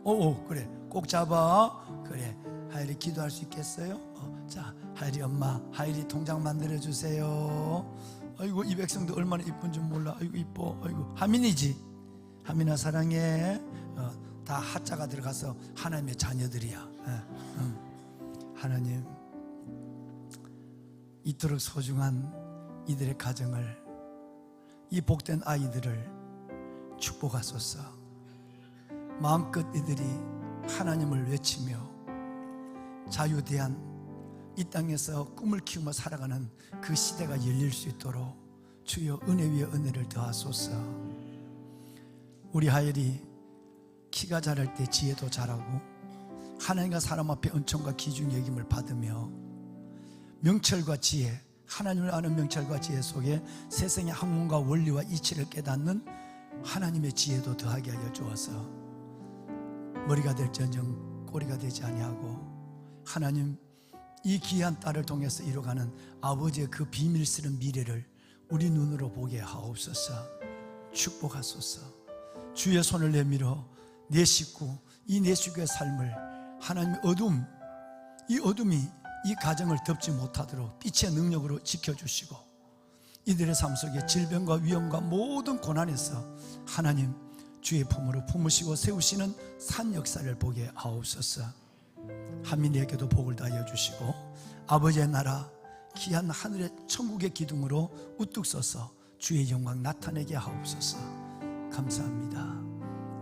오, 그래. 꼭 잡아. 그래. 하이리 기도할 수 있겠어요? 자, 하이리 엄마, 하이리 통장 만들어 주세요. 아이고, 이 백성도 얼마나 이쁜 줄 몰라. 아이고, 이뻐. 아이고, 하민이지. 하민아 사랑해. 다 하자가 들어가서 하나님의 자녀들이야. 하나님, 이토록 소중한 이들의 가정을, 이 복된 아이들을 축복하소서. 마음껏 이들이 하나님을 외치며 자유대한 이 땅에서 꿈을 키우며 살아가는 그 시대가 열릴 수 있도록 주여 은혜 위에 은혜를 더하소서. 우리 하엘이 키가 자랄 때 지혜도 자라고 하나님과 사람 앞에 은총과 기중 여김을 받으며 명철과 지혜, 하나님을 아는 명철과 지혜 속에 세상의 학문과 원리와 이치를 깨닫는 하나님의 지혜도 더하게 하여 주어서 머리가 될지언정 꼬리가 되지 아니하고 하나님, 이 귀한 딸을 통해서 이뤄가는 아버지의 그 비밀스러운 미래를 우리 눈으로 보게 하옵소서. 축복하소서. 주의 손을 내밀어 내 식구, 이 내 식구의 삶을 하나님의 어둠, 이 어둠이 이 가정을 덮지 못하도록 빛의 능력으로 지켜주시고 이들의 삶 속에 질병과 위험과 모든 고난에서 하나님 주의 품으로 품으시고 세우시는 산 역사를 보게 하옵소서. 하민이에게도 복을 다하여 주시고 아버지의 나라 귀한 하늘의 천국의 기둥으로 우뚝 서서 주의 영광 나타내게 하옵소서. 감사합니다.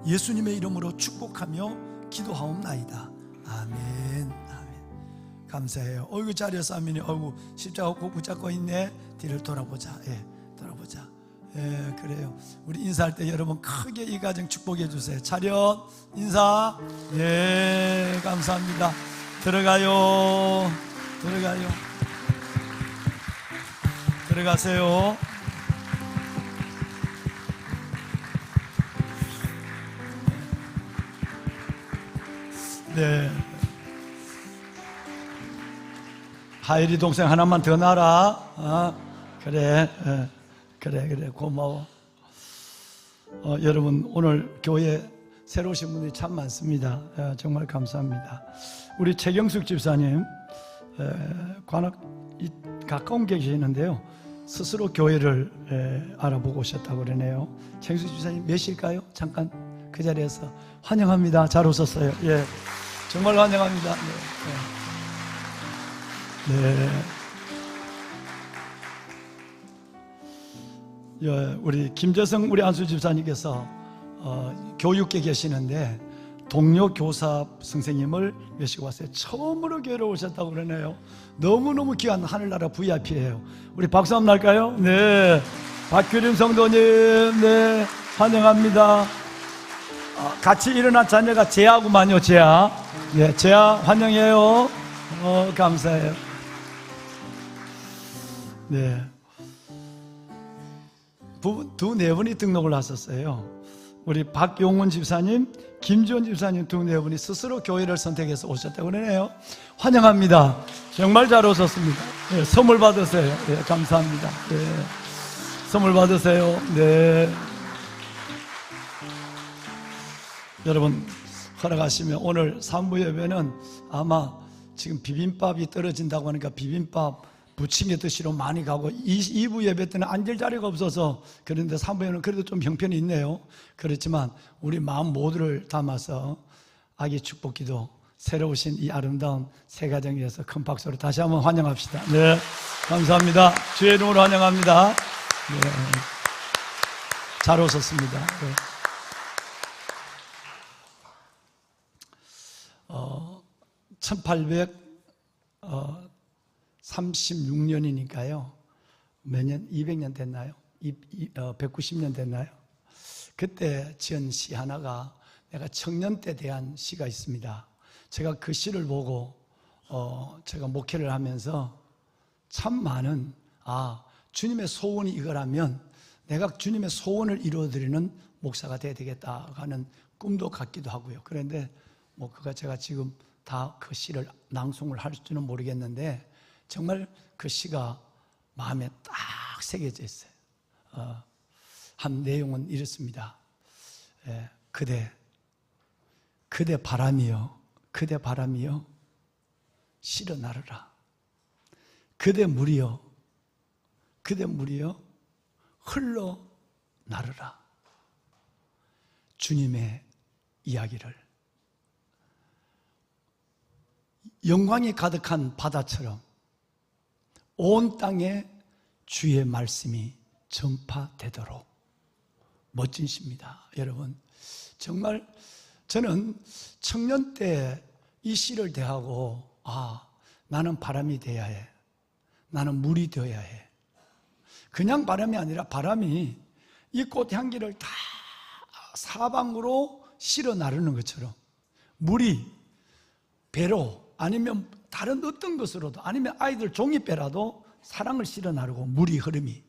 예수님의 이름으로 축복하며 기도하옵나이다. 아멘. 아멘. 감사해요. 어이구, 자리에서 아멘이. 어이구, 십자가 꼭 붙잡고 있네. 뒤를 돌아보자. 돌아보자. 그래요. 우리 인사할 때 여러분 크게 이 가정 축복해 주세요. 차렷 인사. 감사합니다. 들어가요. 들어가세요. 네. 하일이 동생 하나만 더 낳아라. 그래. 그래 고마워. 여러분 오늘 교회 새로 오신 분들이 참 많습니다. 정말 감사합니다. 우리 최경숙 집사님 관악 가까운 게 계시는데요, 스스로 교회를 알아보고 오셨다고 그러네요. 최경숙 집사님 몇일까요? 잠깐 그 자리에서 환영합니다. 잘 오셨어요. 정말 환영합니다. 우리 김재성 우리 안수 집사님께서 교육계 계시는데 동료 교사 선생님을 모시고 왔어요. 처음으로 교회로 오셨다고 그러네요. 너무너무 귀한 하늘나라 VIP예요. 우리 박수 한번 날까요? 네, 박규림 성도님, 네, 환영합니다. 같이 일어난 자녀가 재하구만요. 재하. 네, 재하 환영해요. 감사해요. 네, 네 분이 등록을 하셨어요. 우리 박용훈 집사님, 김지원 집사님 네 분이 스스로 교회를 선택해서 오셨다고 그러네요. 환영합니다. 정말 잘 오셨습니다. 네, 선물 받으세요. 네, 감사합니다. 네, 선물 받으세요. 네. 여러분 허락하시면 오늘 3부 예배는 아마 지금 비빔밥이 떨어진다고 하니까 비빔밥 부침개 드시러 많이 가고 2부 예배 때는 앉을 자리가 없어서 그런데 3부 예배는 그래도 좀 형편이 있네요. 그렇지만 우리 마음 모두를 담아서 아기 축복기도 새로 오신 이 아름다운 새 가정에 대해서 큰 박수로 다시 한번 환영합시다. 네, 감사합니다. 주의 이름으로 환영합니다. 네, 잘 오셨습니다. 네. 1836년이니까요. 몇 년? 200년 됐나요? 190년 됐나요? 그때 지은 시 하나가 내가 청년 때 대한 시가 있습니다. 제가 그 시를 보고 제가 목회를 하면서 참 많은 주님의 소원이 이거라면 내가 주님의 소원을 이루어드리는 목사가 돼야 되겠다 하는 꿈도 갖기도 하고요. 그런데 그가 제가 지금 다 그 시를 낭송을 할지는 모르겠는데 정말 그 시가 마음에 딱 새겨져 있어요. 한 내용은 이렇습니다. 그대 바람이여, 그대 바람이여 실어 나르라. 그대 물이여, 그대 물이여 흘러 나르라. 주님의 이야기를 영광이 가득한 바다처럼 온 땅에 주의 말씀이 전파되도록. 멋진 시입니다. 여러분, 정말 저는 청년 때 이 시를 대하고 나는 바람이 돼야 해, 나는 물이 되어야 해. 그냥 바람이 아니라 바람이 이 꽃 향기를 다 사방으로 실어 나르는 것처럼 물이 배로 아니면 다른 어떤 것으로도 아니면 아이들 종이배라도 사랑을 실어 나르고 물이 흐름이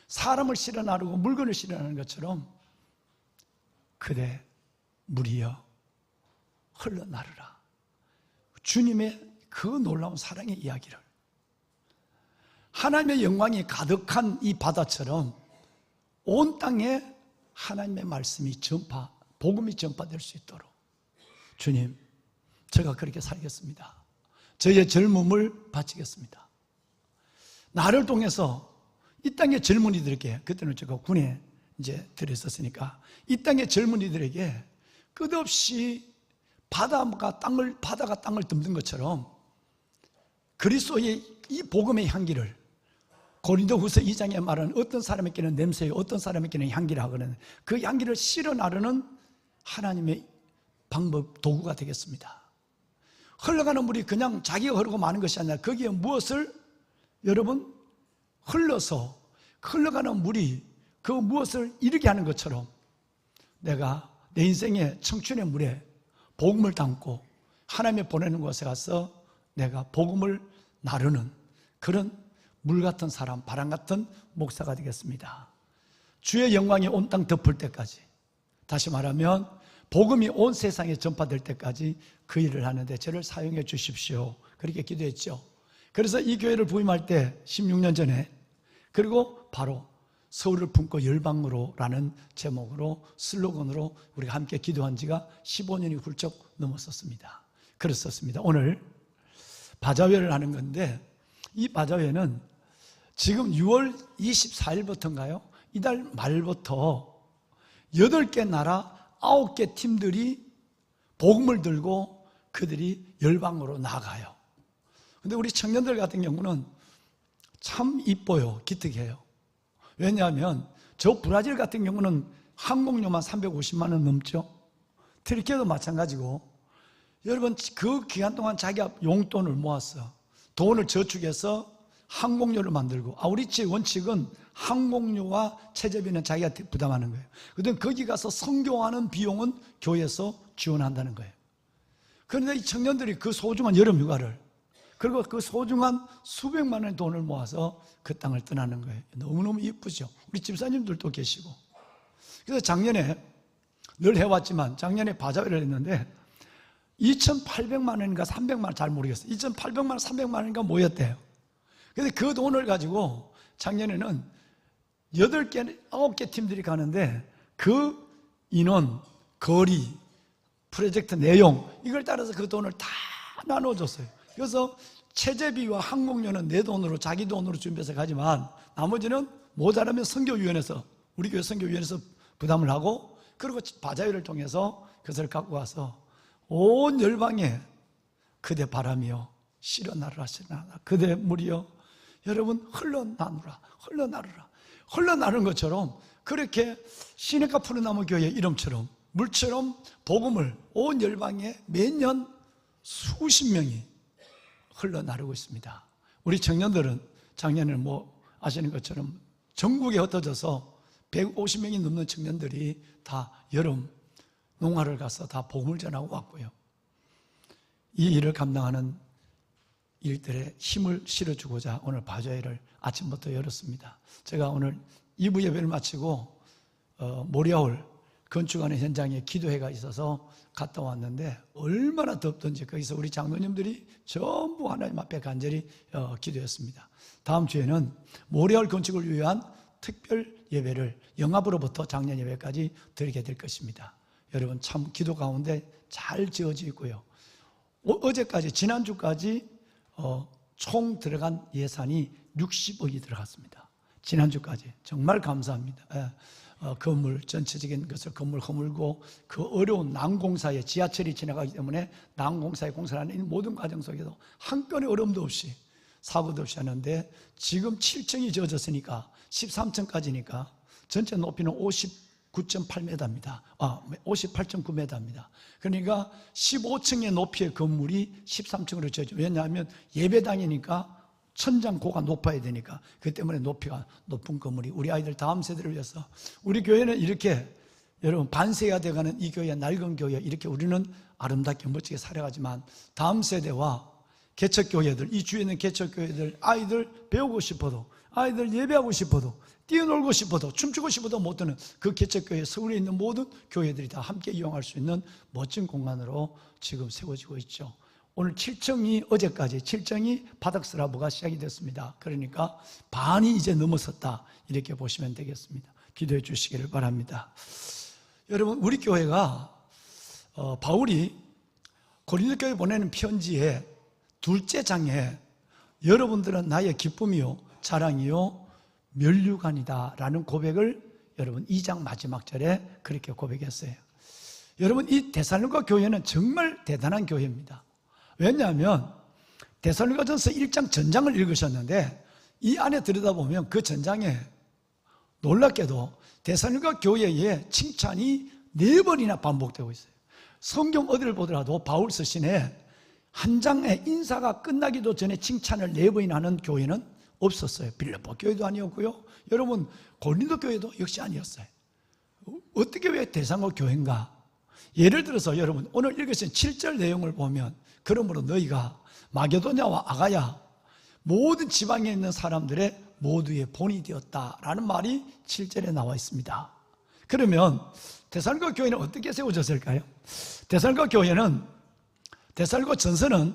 사람을 실어 나르고 물건을 실어 나르는 것처럼 그대 물이여 흘러 나르라. 주님의 그 놀라운 사랑의 이야기를 하나님의 영광이 가득한 이 바다처럼 온 땅에 하나님의 말씀이 복음이 전파될 수 있도록 주님, 제가 그렇게 살겠습니다. 저의 젊음을 바치겠습니다. 나를 통해서 이 땅의 젊은이들에게, 그때는 제가 군에 이제 들어있었으니까 이 땅의 젊은이들에게 끝없이 바다가 땅을 듬는 것처럼 그리스도의 이 복음의 향기를 고린도후서 2장에 말하는 어떤 사람에게는 냄새요, 어떤 사람에게는 향기라 하거든. 그 향기를 실어 나르는 하나님의 방법, 도구가 되겠습니다. 흘러가는 물이 그냥 자기가 흐르고 마는 것이 아니라 거기에 무엇을 여러분 흘러서 흘러가는 물이 그 무엇을 이르게 하는 것처럼 내가 내 인생의 청춘의 물에 복음을 담고 하나님이 보내는 곳에 가서 내가 복음을 나르는 그런 물 같은 사람, 바람 같은 목사가 되겠습니다. 주의 영광이 온 땅 덮을 때까지, 다시 말하면 복음이 온 세상에 전파될 때까지 그 일을 하는데 저를 사용해 주십시오. 그렇게 기도했죠. 그래서 이 교회를 부임할 때 16년 전에, 그리고 바로 서울을 품고 열방으로 라는 제목으로 슬로건으로 우리가 함께 기도한 지가 15년이 훌쩍 넘었었습니다. 그랬었습니다. 오늘 바자회를 하는 건데 이 바자회는 지금 6월 24일부터인가요? 이달 말부터 8개 나라 9개 팀들이 복음을 들고 그들이 열방으로 나가요. 근데 우리 청년들 같은 경우는 참 이뻐요. 기특해요. 왜냐하면 저 브라질 같은 경우는 항공료만 350만 원 넘죠. 터키도 마찬가지고 여러분 그 기간 동안 자기가 용돈을 모았어. 돈을 저축해서 항공료를 만들고 우리 집 원칙은 항공료와 체제비는 자기가 부담하는 거예요. 그런데 거기 가서 선교하는 비용은 교회에서 지원한다는 거예요. 그런데 이 청년들이 그 소중한 여름 휴가를 그리고 그 소중한 수백만 원의 돈을 모아서 그 땅을 떠나는 거예요. 너무너무 이쁘죠. 우리 집사님들도 계시고. 그래서 작년에 늘 해왔지만 작년에 바자회를 했는데 2,800만 원인가 300만 원 잘 모르겠어요. 2,800만 원, 300만 원인가 모였대요. 근데 그 돈을 가지고 작년에는 8개, 9개 팀들이 가는데 그 인원, 거리, 프로젝트 내용 이걸 따라서 그 돈을 다 나눠줬어요. 그래서 체제비와 항공료는 내 돈으로 자기 돈으로 준비해서 가지만 나머지는 모자라면 선교위원회에서 우리 교회 선교위원회에서 부담을 하고 그리고 바자회를 통해서 그것을 갖고 와서 온 열방에 그대 바람이여 실어나르라 실어나르라 그대 물이여 여러분 흘러나누라 흘러나르라 흘러나르는 것처럼 그렇게 시냇가 푸른나무 교회 이름처럼 물처럼 복음을 온 열방에 매년 수십 명이 흘러나르고 있습니다. 우리 청년들은 작년에 아시는 것처럼 전국에 흩어져서 150명이 넘는 청년들이 다 여름 농화를 가서 다 복음을 전하고 왔고요. 이 일을 감당하는 일들에 힘을 실어주고자 오늘 바자회를 아침부터 열었습니다. 제가 오늘 2부 예배를 마치고 모리아홀 건축하는 현장에 기도회가 있어서 갔다 왔는데 얼마나 덥던지 거기서 우리 장로님들이 전부 하나님 앞에 간절히 기도했습니다. 다음 주에는 모리아홀 건축을 위한 특별 예배를 영압으로부터 작년 예배까지 드리게 될 것입니다. 여러분 참 기도 가운데 잘 지어져 있고요. 어제까지 지난주까지 총 들어간 예산이 60억이 들어갔습니다. 지난주까지 정말 감사합니다. 건물 전체적인 것을 건물 허물고 그 어려운 난공사에 지하철이 지나가기 때문에 난공사에 공사를 하는 이 모든 과정 속에서 한 건의 어려움도 없이 사고도 없이 하는데 지금 7층이 지어졌으니까 13층까지니까 전체 높이는 59.8m입니다. 58.9m입니다. 그러니까 15층의 높이의 건물이 13층으로 지어져. 왜냐하면 예배당이니까 천장고가 높아야 되니까 그 때문에 높이가 높은 건물이 우리 아이들 다음 세대를 위해서 우리 교회는 이렇게 여러분 반세가 돼가는 이 교회 낡은 교회 이렇게 우리는 아름답게 멋지게 살아가지만 다음 세대와 개척교회들 이 주위에 있는 개척교회들 아이들 배우고 싶어도 아이들 예배하고 싶어도 뛰어놀고 싶어도 춤추고 싶어도 못 드는 그 개척교회 서울에 있는 모든 교회들이 다 함께 이용할 수 있는 멋진 공간으로 지금 세워지고 있죠. 오늘 7층이 어제까지 7층이 바닥 슬라브가 시작이 됐습니다. 그러니까 반이 이제 넘어섰다 이렇게 보시면 되겠습니다. 기도해 주시기를 바랍니다. 여러분 우리 교회가 바울이 고린도 교회 보내는 편지의 둘째 장에 여러분들은 나의 기쁨이요 자랑이요 면류관이다 라는 고백을 여러분 2장 마지막 절에 그렇게 고백했어요. 여러분 이 데살로니가 교회는 정말 대단한 교회입니다. 왜냐하면 데살로니가전서 1장 전장을 읽으셨는데 이 안에 들여다보면 그 전장에 놀랍게도 데살로니가 교회의 칭찬이 4번이나 반복되고 있어요. 성경 어디를 보더라도 바울 서신에 한 장의 인사가 끝나기도 전에 칭찬을 4번이나 하는 교회는 없었어요. 빌립보 교회도 아니었고요. 여러분 고린도 교회도 역시 아니었어요. 어떻게 왜 데살로니가 교회인가? 예를 들어서 여러분 오늘 읽으신 7절 내용을 보면 그러므로 너희가 마게도냐와 아가야 모든 지방에 있는 사람들의 모두의 본이 되었다라는 말이 7절에 나와 있습니다. 그러면 데살로니가 교회는 어떻게 세워졌을까요? 데살로니가 교회는 데살로니가 전서는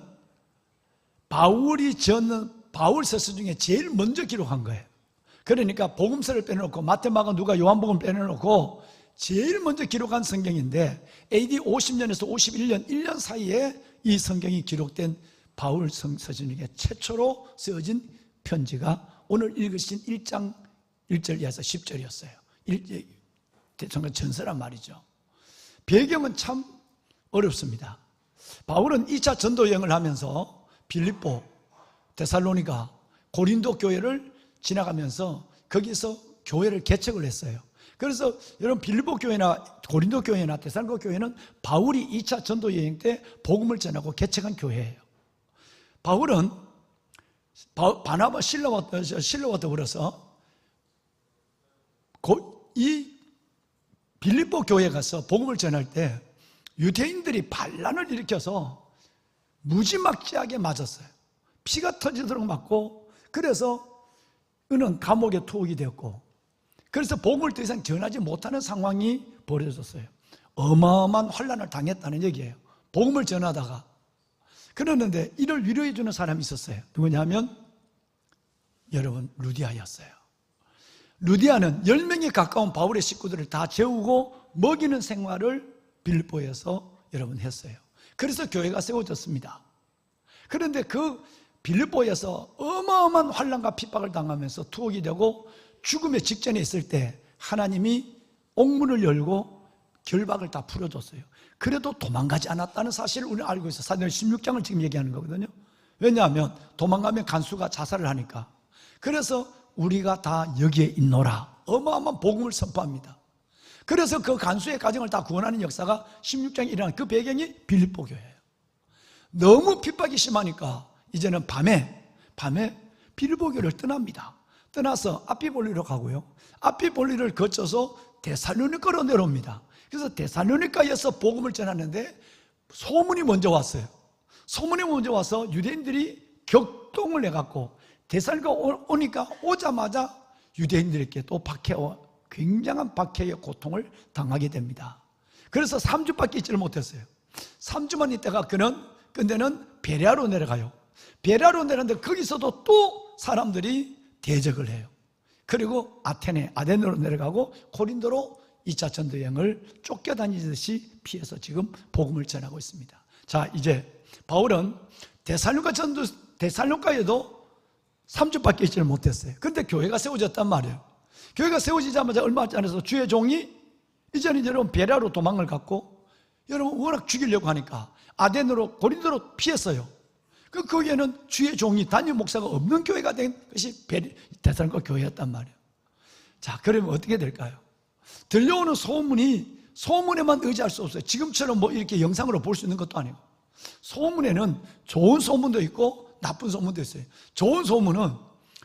바울이 지었는 바울 서서 중에 제일 먼저 기록한 거예요. 그러니까 복음서를 빼놓고 마태마가 누가 요한복음 빼놓고 제일 먼저 기록한 성경인데 AD 50년에서 51년 1년 사이에 이 성경이 기록된 바울 서신 중에 최초로 쓰여진 편지가 오늘 읽으신 1장 1절 이하에서 10절이었어요. 대통령 전서란 말이죠. 배경은 참 어렵습니다. 바울은 2차 전도 여행을 하면서 빌립보, 데살로니가, 고린도 교회를 지나가면서 거기서 교회를 개척을 했어요. 그래서 여러분 빌립보 교회나 고린도 교회나 데살로니가 교회는 바울이 2차 전도 여행 때 복음을 전하고 개척한 교회예요. 바울은 바나바 실로와 더불어서 이 빌립보 교회에 가서 복음을 전할 때 유대인들이 반란을 일으켜서 무지막지하게 맞았어요. 피가 터지도록 맞고 그래서 그는 감옥에 투옥이 되었고 그래서 복음을 더 이상 전하지 못하는 상황이 벌어졌어요. 어마어마한 환란을 당했다는 얘기예요. 복음을 전하다가 그러는데 이를 위로해 주는 사람이 있었어요. 누구냐면 여러분 루디아였어요. 루디아는 10명에 가까운 바울의 식구들을 다 재우고 먹이는 생활을 빌립보에서 여러분 했어요. 그래서 교회가 세워졌습니다. 그런데 그 빌립보에서 어마어마한 환난과 핍박을 당하면서 투옥이 되고 죽음의 직전에 있을 때 하나님이 옥문을 열고 결박을 다 풀어줬어요. 그래도 도망가지 않았다는 사실을 우리는 알고 있어요. 사도행전 16장을 지금 얘기하는 거거든요. 왜냐하면 도망가면 간수가 자살을 하니까. 그래서 우리가 다 여기에 있노라, 어마어마한 복음을 선포합니다. 그래서 그 간수의 가정을 다 구원하는 역사가 16장에 일어난 그 배경이 빌립보 교회예요. 너무 핍박이 심하니까 이제는 밤에 빌립보 교회를 떠납니다. 떠나서 아피볼리로 가고요, 아피볼리를 거쳐서 데살로니가로 내려옵니다. 그래서 데살로니가에서 복음을 전하는데 소문이 먼저 왔어요. 소문이 먼저 와서 유대인들이 격동을 내갖고 데살로니가 오니까 오자마자 유대인들에게 또 굉장한 박해의 고통을 당하게 됩니다. 그래서 3주밖에 있지를 못했어요. 3주만 있다가 근데는 베레아로 내려가요. 베레아로 내려갔는데 거기서도 또 사람들이 대적을 해요. 그리고 아덴으로 내려가고 코린도로 2차 전도 여행을 쫓겨다니듯이 피해서 지금 복음을 전하고 있습니다. 자, 이제 바울은 데살로니가에도 3주밖에 있지를 못했어요. 근데 교회가 세워졌단 말이에요. 교회가 세워지자마자 얼마 안에서 주의 종이 이제는 여러분 베레아로 도망을 갔고, 여러분 워낙 죽이려고 하니까 아덴으로 고린도로 피했어요. 거기에는 주의 종이 담임 목사가 없는 교회가 된 것이 데살로니가 교회였단 말이에요. 자, 그러면 어떻게 될까요? 들려오는 소문에만 의지할 수 없어요. 지금처럼 뭐 이렇게 영상으로 볼 수 있는 것도 아니고, 소문에는 좋은 소문도 있고 나쁜 소문도 있어요. 좋은 소문은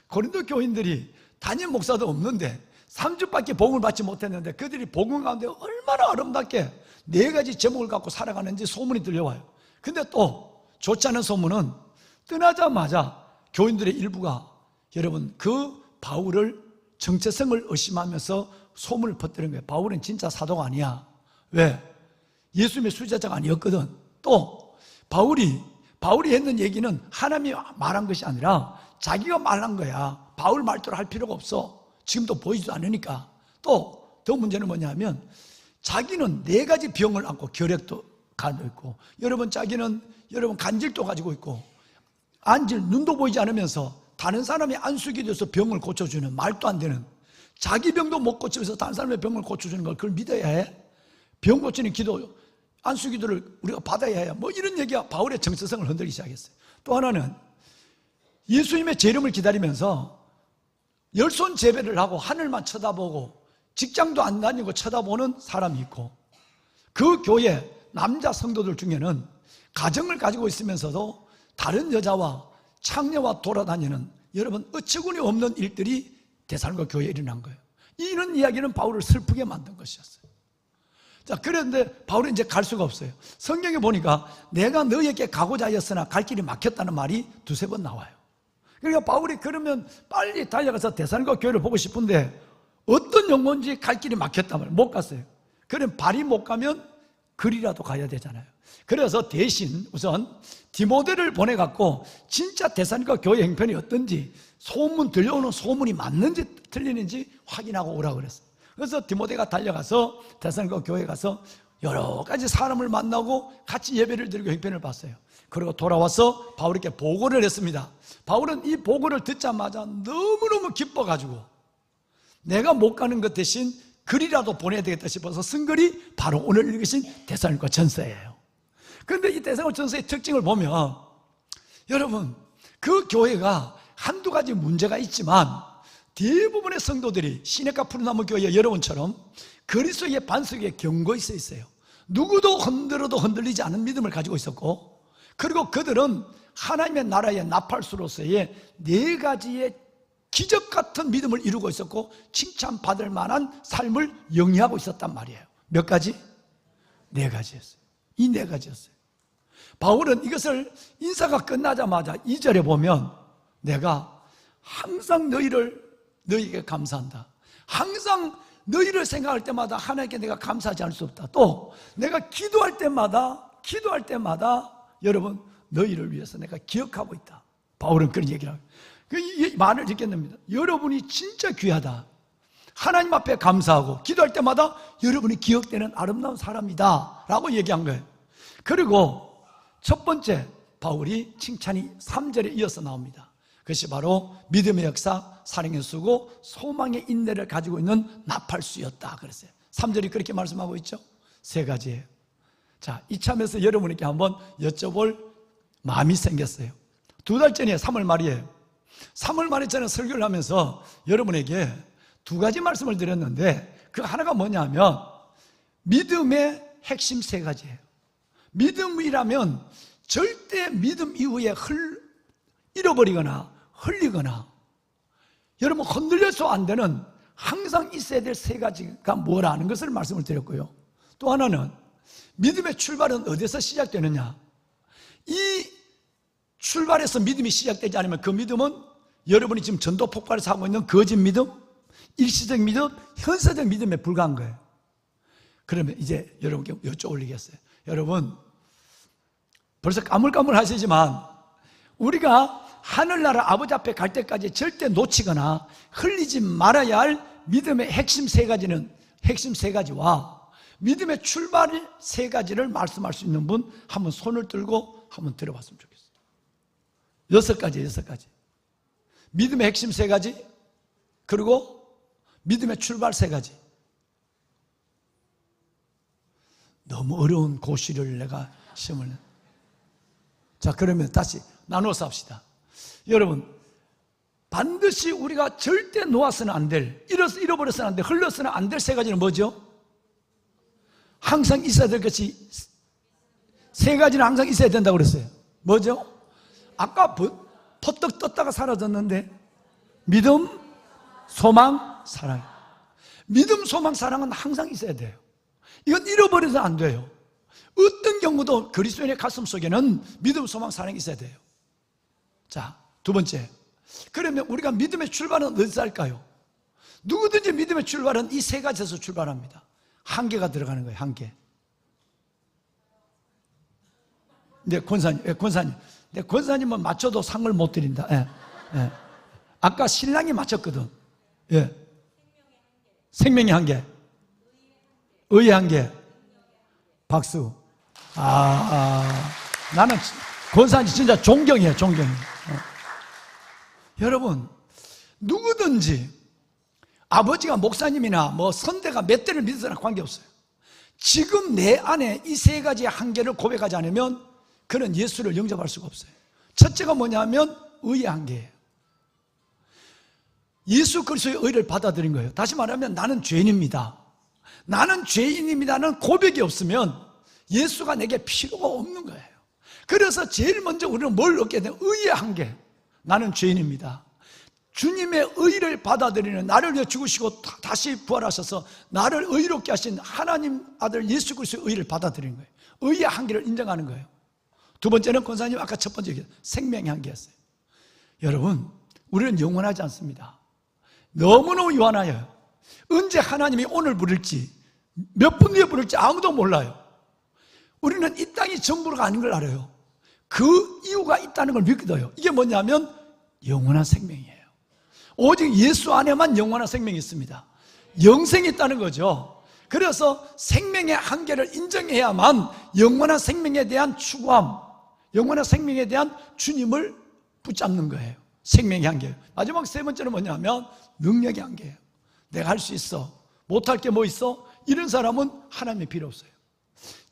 고린도 교인들이 담임 목사도 없는데 3주밖에 복음을 받지 못했는데 그들이 복음 가운데 얼마나 아름답게 4가지 제목을 갖고 살아가는지 소문이 들려와요. 근데 또 좋지 않은 소문은 떠나자마자 교인들의 일부가 여러분 그 바울을 정체성을 의심하면서 소문을 퍼뜨린 거예요. 바울은 진짜 사도가 아니야. 왜? 예수님의 수제자가 아니었거든. 또 바울이 했는 얘기는 하나님이 말한 것이 아니라 자기가 말한 거야. 바울 말대로 할 필요가 없어. 지금도 보이지도 않으니까. 또 더 문제는 뭐냐면 자기는 4가지 병을 안고 결핵도 가지고 있고, 자기는 간질도 가지고 있고, 눈도 보이지 않으면서 다른 사람이 안수기 돼서 병을 고쳐주는, 말도 안 되는, 자기 병도 못 고치면서 다른 사람의 병을 고쳐주는 걸 그걸 믿어야 해? 병 고치는 기도, 안수기도를 우리가 받아야 해? 뭐 이런 얘기가 바울의 정체성을 흔들기 시작했어요. 또 하나는 예수님의 재림을 기다리면서 열손 제배를 하고 하늘만 쳐다보고 직장도 안 다니고 쳐다보는 사람이 있고, 그 교회 남자 성도들 중에는 가정을 가지고 있으면서도 다른 여자와 창녀와 돌아다니는, 여러분 어처구니 없는 일들이 데살로니가 교회에 일어난 거예요. 이런 이야기는 바울을 슬프게 만든 것이었어요. 자, 그런데 바울은 이제 갈 수가 없어요. 성경에 보니까 내가 너에게 가고자 하였으나 갈 길이 막혔다는 말이 2-3번 나와요. 그러니까 바울이 그러면 빨리 달려가서 데살로니가 교회를 보고 싶은데 어떤 용어인지 갈 길이 막혔단 말이에요. 못 갔어요. 그럼 발이 못 가면 글이라도 가야 되잖아요. 그래서 대신 우선 디모데를 보내갖고 진짜 데살로니가 교회 형편이 어떤지, 들려오는 소문이 맞는지 틀리는지 확인하고 오라고 그랬어요. 그래서 디모데가 달려가서 데살로니가 교회에 가서 여러 가지 사람을 만나고 같이 예배를 드리고 형편을 봤어요. 그리고 돌아와서 바울에게 보고를 했습니다. 바울은 이 보고를 듣자마자 너무너무 기뻐가지고 내가 못 가는 것 대신 글이라도 보내야 되겠다 싶어서 쓴 글이 바로 오늘 읽으신 데살로니가 전서예요. 그런데 이 데살로니가 전서의 특징을 보면 여러분 그 교회가 한두 가지 문제가 있지만 대부분의 성도들이 시내가 푸른나무 교회 여러분처럼 그리스도의 반석에 견고히 서 있어요. 누구도 흔들어도 흔들리지 않은 믿음을 가지고 있었고, 그리고 그들은 하나님의 나라의 나팔수로서의 4가지의 기적 같은 믿음을 이루고 있었고 칭찬받을 만한 삶을 영위하고 있었단 말이에요. 몇 가지? 4가지였어요. 이 4가지였어요. 바울은 이것을 인사가 끝나자마자 2절에 보면 내가 항상 너희에게 감사한다. 항상 너희를 생각할 때마다 하나님께 내가 감사하지 않을 수 없다. 또 내가 기도할 때마다 여러분 너희를 위해서 내가 기억하고 있다. 바울은 그런 얘기를 하고, 이 말을 읽겠습니다. 여러분이 진짜 귀하다. 하나님 앞에 감사하고 기도할 때마다 여러분이 기억되는 아름다운 사람이다 라고 얘기한 거예요. 그리고 첫 번째 바울이 칭찬이 3절에 이어서 나옵니다. 그것이 바로 믿음의 역사, 사랑의 수고, 소망의 인내를 가지고 있는 나팔수였다 그랬어요. 3절이 그렇게 말씀하고 있죠. 세 가지예요. 자, 이참에서 여러분에게 한번 여쭤볼 마음이 생겼어요. 2달 전에 3월 말이에요. 3월 말에 저는 설교를 하면서 여러분에게 2가지 말씀을 드렸는데 그 하나가 뭐냐면 믿음의 핵심 3가지예요. 믿음이라면 절대 믿음 이후에 잃어버리거나 흘리거나 여러분 흔들려서 안 되는 항상 있어야 될 3가지가 뭐라는 것을 말씀을 드렸고요. 또 하나는 믿음의 출발은 어디서 시작되느냐. 이 출발에서 믿음이 시작되지 않으면 그 믿음은 여러분이 지금 전도 폭발해서 하고 있는 거짓 믿음, 일시적 믿음, 현세적 믿음에 불과한 거예요. 그러면 이제 여러분께 여쭤올리겠어요. 여러분 벌써 까물까물 하시지만 우리가 하늘나라 아버지 앞에 갈 때까지 절대 놓치거나 흘리지 말아야 할 믿음의 핵심 3가지와 믿음의 출발 3가지를 말씀할 수 있는 분 한번 손을 들고 한번 들어봤으면 좋겠어요. 6가지. 믿음의 핵심 3가지, 그리고 믿음의 출발 3가지. 너무 어려운 고시를 내가 시험을. 자, 그러면 다시 나눠서 합시다. 여러분, 반드시 우리가 절대 놓아서는 안 될, 잃어버려서는 안 될, 흘러서는 안 될 3가지는 뭐죠? 항상 있어야 될 것이 3가지는 항상 있어야 된다고 그랬어요. 뭐죠? 아까 퍼뜩 떴다가 사라졌는데 믿음, 소망, 사랑. 믿음, 소망, 사랑은 항상 있어야 돼요. 이건 잃어버려서 안 돼요. 어떤 경우도 그리스도인의 가슴 속에는 믿음, 소망, 사랑이 있어야 돼요. 자, 2번째. 그러면 우리가 믿음의 출발은 어디서 할까요? 누구든지 믿음의 출발은 이 3가지에서 출발합니다. 한계가 들어가는 거예요. 한계. 네, 권사님. 네, 권사님은 맞춰도 상을 못 드린다. 예, 예. 아까 신랑이 맞췄거든. 예. 생명의 한계. 의의 한계. 박수. 나는 권사님 진짜 존경해요. 여러분, 누구든지 아버지가 목사님이나 뭐 선대가 몇 대를 믿으나 관계없어요. 지금 내 안에 이 3가지의 한계를 고백하지 않으면 그는 예수를 영접할 수가 없어요. 첫째가 뭐냐면 의의 한계예요. 예수 그리스도의 의를 받아들인 거예요. 다시 말하면 나는 죄인입니다. 나는 고백이 없으면 예수가 내게 필요가 없는 거예요. 그래서 제일 먼저 우리는 뭘 얻게 돼요? 의의 한계. 나는 죄인입니다. 주님의 의를 받아들이는, 나를 위해 죽으시고 다시 부활하셔서 나를 의롭게 하신 하나님 아들 예수 그리스도의 의를 받아들이는 거예요. 의의 한계를 인정하는 거예요. 2번째는 권사님 아까 첫 번째 얘기했어요. 생명의 한계였어요. 여러분, 우리는 영원하지 않습니다. 너무너무 유한해요. 언제 하나님이 오늘 부를지, 몇 분 뒤에 부를지 아무도 몰라요. 우리는 이 땅이 전부가 아닌 걸 알아요. 그 이유가 있다는 걸 믿거든요. 이게 뭐냐면 영원한 생명이에요. 오직 예수 안에만 영원한 생명이 있습니다. 영생이 있다는 거죠. 그래서 생명의 한계를 인정해야만 영원한 생명에 대한 추구함, 영원한 생명에 대한 주님을 붙잡는 거예요. 생명의 한계예요. 마지막 3번째는 뭐냐면 능력의 한계예요. 내가 할 수 있어, 못할 게 뭐 있어? 이런 사람은 하나님이 필요 없어요.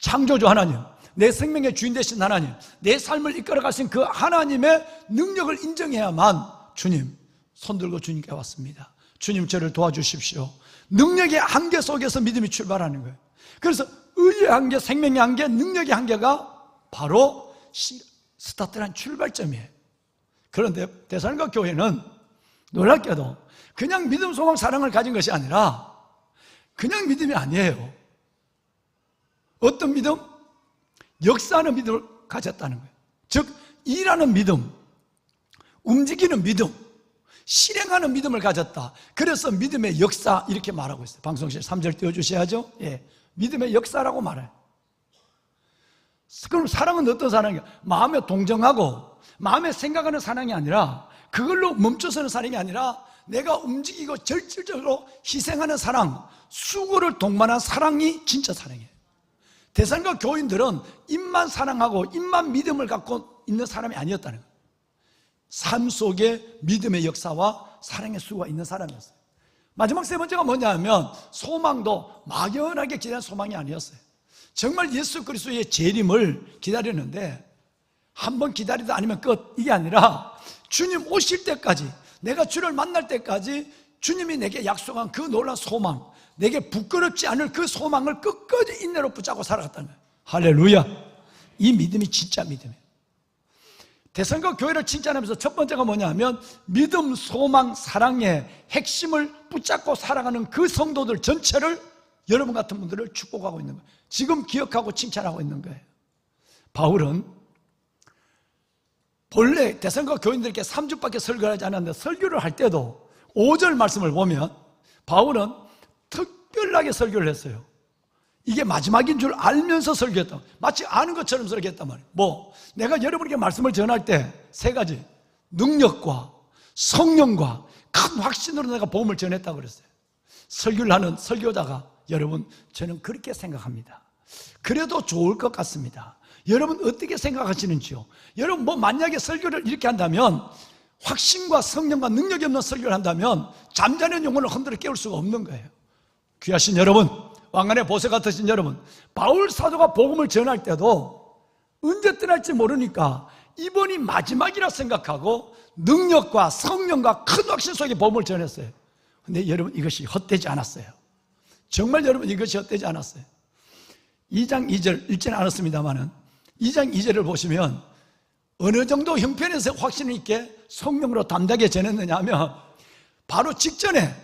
창조주 하나님, 내 생명의 주인 되신 하나님, 내 삶을 이끌어 가신 그 하나님의 능력을 인정해야만 주님, 손들고 주님께 왔습니다. 주님 저를 도와주십시오. 능력의 한계 속에서 믿음이 출발하는 거예요. 그래서 의의 한계, 생명의 한계, 능력의 한계가 바로 스타트란 출발점이에요. 그런데 데살로니가 교회는 놀랍게도 그냥 믿음, 소망, 사랑을 가진 것이 아니라 그냥 믿음이 아니에요. 어떤 믿음? 역사하는 믿음을 가졌다는 거예요. 즉 일하는 믿음, 움직이는 믿음, 실행하는 믿음을 가졌다. 그래서 믿음의 역사 이렇게 말하고 있어요. 방송실 3절 띄워주셔야죠. 예, 믿음의 역사라고 말해요. 그럼 사랑은 어떤 사랑이에요? 마음에 동정하고 마음에 생각하는 사랑이 아니라, 그걸로 멈춰서는 사랑이 아니라 내가 움직이고 절실적으로 희생하는 사랑, 수고를 동반한 사랑이 진짜 사랑이에요. 데살로니가 교인들은 입만 사랑하고 입만 믿음을 갖고 있는 사람이 아니었다는 거예요. 삶 속에 믿음의 역사와 사랑의 수고가 있는 사람이었어요. 마지막 3번째가 뭐냐면 소망도 막연하게 기대한 소망이 아니었어요. 정말 예수 그리스도의 재림을 기다렸는데 한 번 기다리다 아니면 끝, 이게 아니라 주님 오실 때까지, 내가 주를 만날 때까지 주님이 내게 약속한 그 놀라운 소망, 내게 부끄럽지 않을 그 소망을 끝까지 인내로 붙잡고 살아갔다는 거예요. 할렐루야. 이 믿음이 진짜 믿음이에요. 대성과 교회를 칭찬하면서 첫 번째가 뭐냐면 믿음, 소망, 사랑의 핵심을 붙잡고 살아가는 그 성도들 전체를, 여러분 같은 분들을 축복하고 있는 거예요. 지금 기억하고 칭찬하고 있는 거예요. 바울은 본래 대성과 교인들께 3주밖에 설교를 하지 않았는데 설교를 할 때도 5절 말씀을 보면 바울은 특별하게 설교를 했어요. 이게 마지막인 줄 알면서 설교했다. 마치 아는 것처럼 설교했단 말이에요. 내가 여러분에게 말씀을 전할 때 3가지, 능력과 성령과 큰 확신으로 내가 복음을 전했다고 그랬어요. 설교를 하는 설교자가, 여러분, 저는 그렇게 생각합니다. 그래도 좋을 것 같습니다. 여러분 어떻게 생각하시는지요? 여러분 만약에 설교를 이렇게 한다면, 확신과 성령과 능력이 없는 설교를 한다면 잠자는 영혼을 흔들어 깨울 수가 없는 거예요. 귀하신 여러분, 왕관의 보석 같으신 여러분, 바울 사도가 복음을 전할 때도 언제 떠날지 모르니까 이번이 마지막이라 생각하고 능력과 성령과 큰 확신 속에 복음을 전했어요. 근데 여러분, 이것이 헛되지 않았어요. 정말 여러분, 이것이 헛되지 않았어요. 2장 2절 읽지는 않았습니다만은 2장 2절을 보시면 어느 정도 형편에서 확신 있게 성령으로 담대하게 전했느냐 하면, 바로 직전에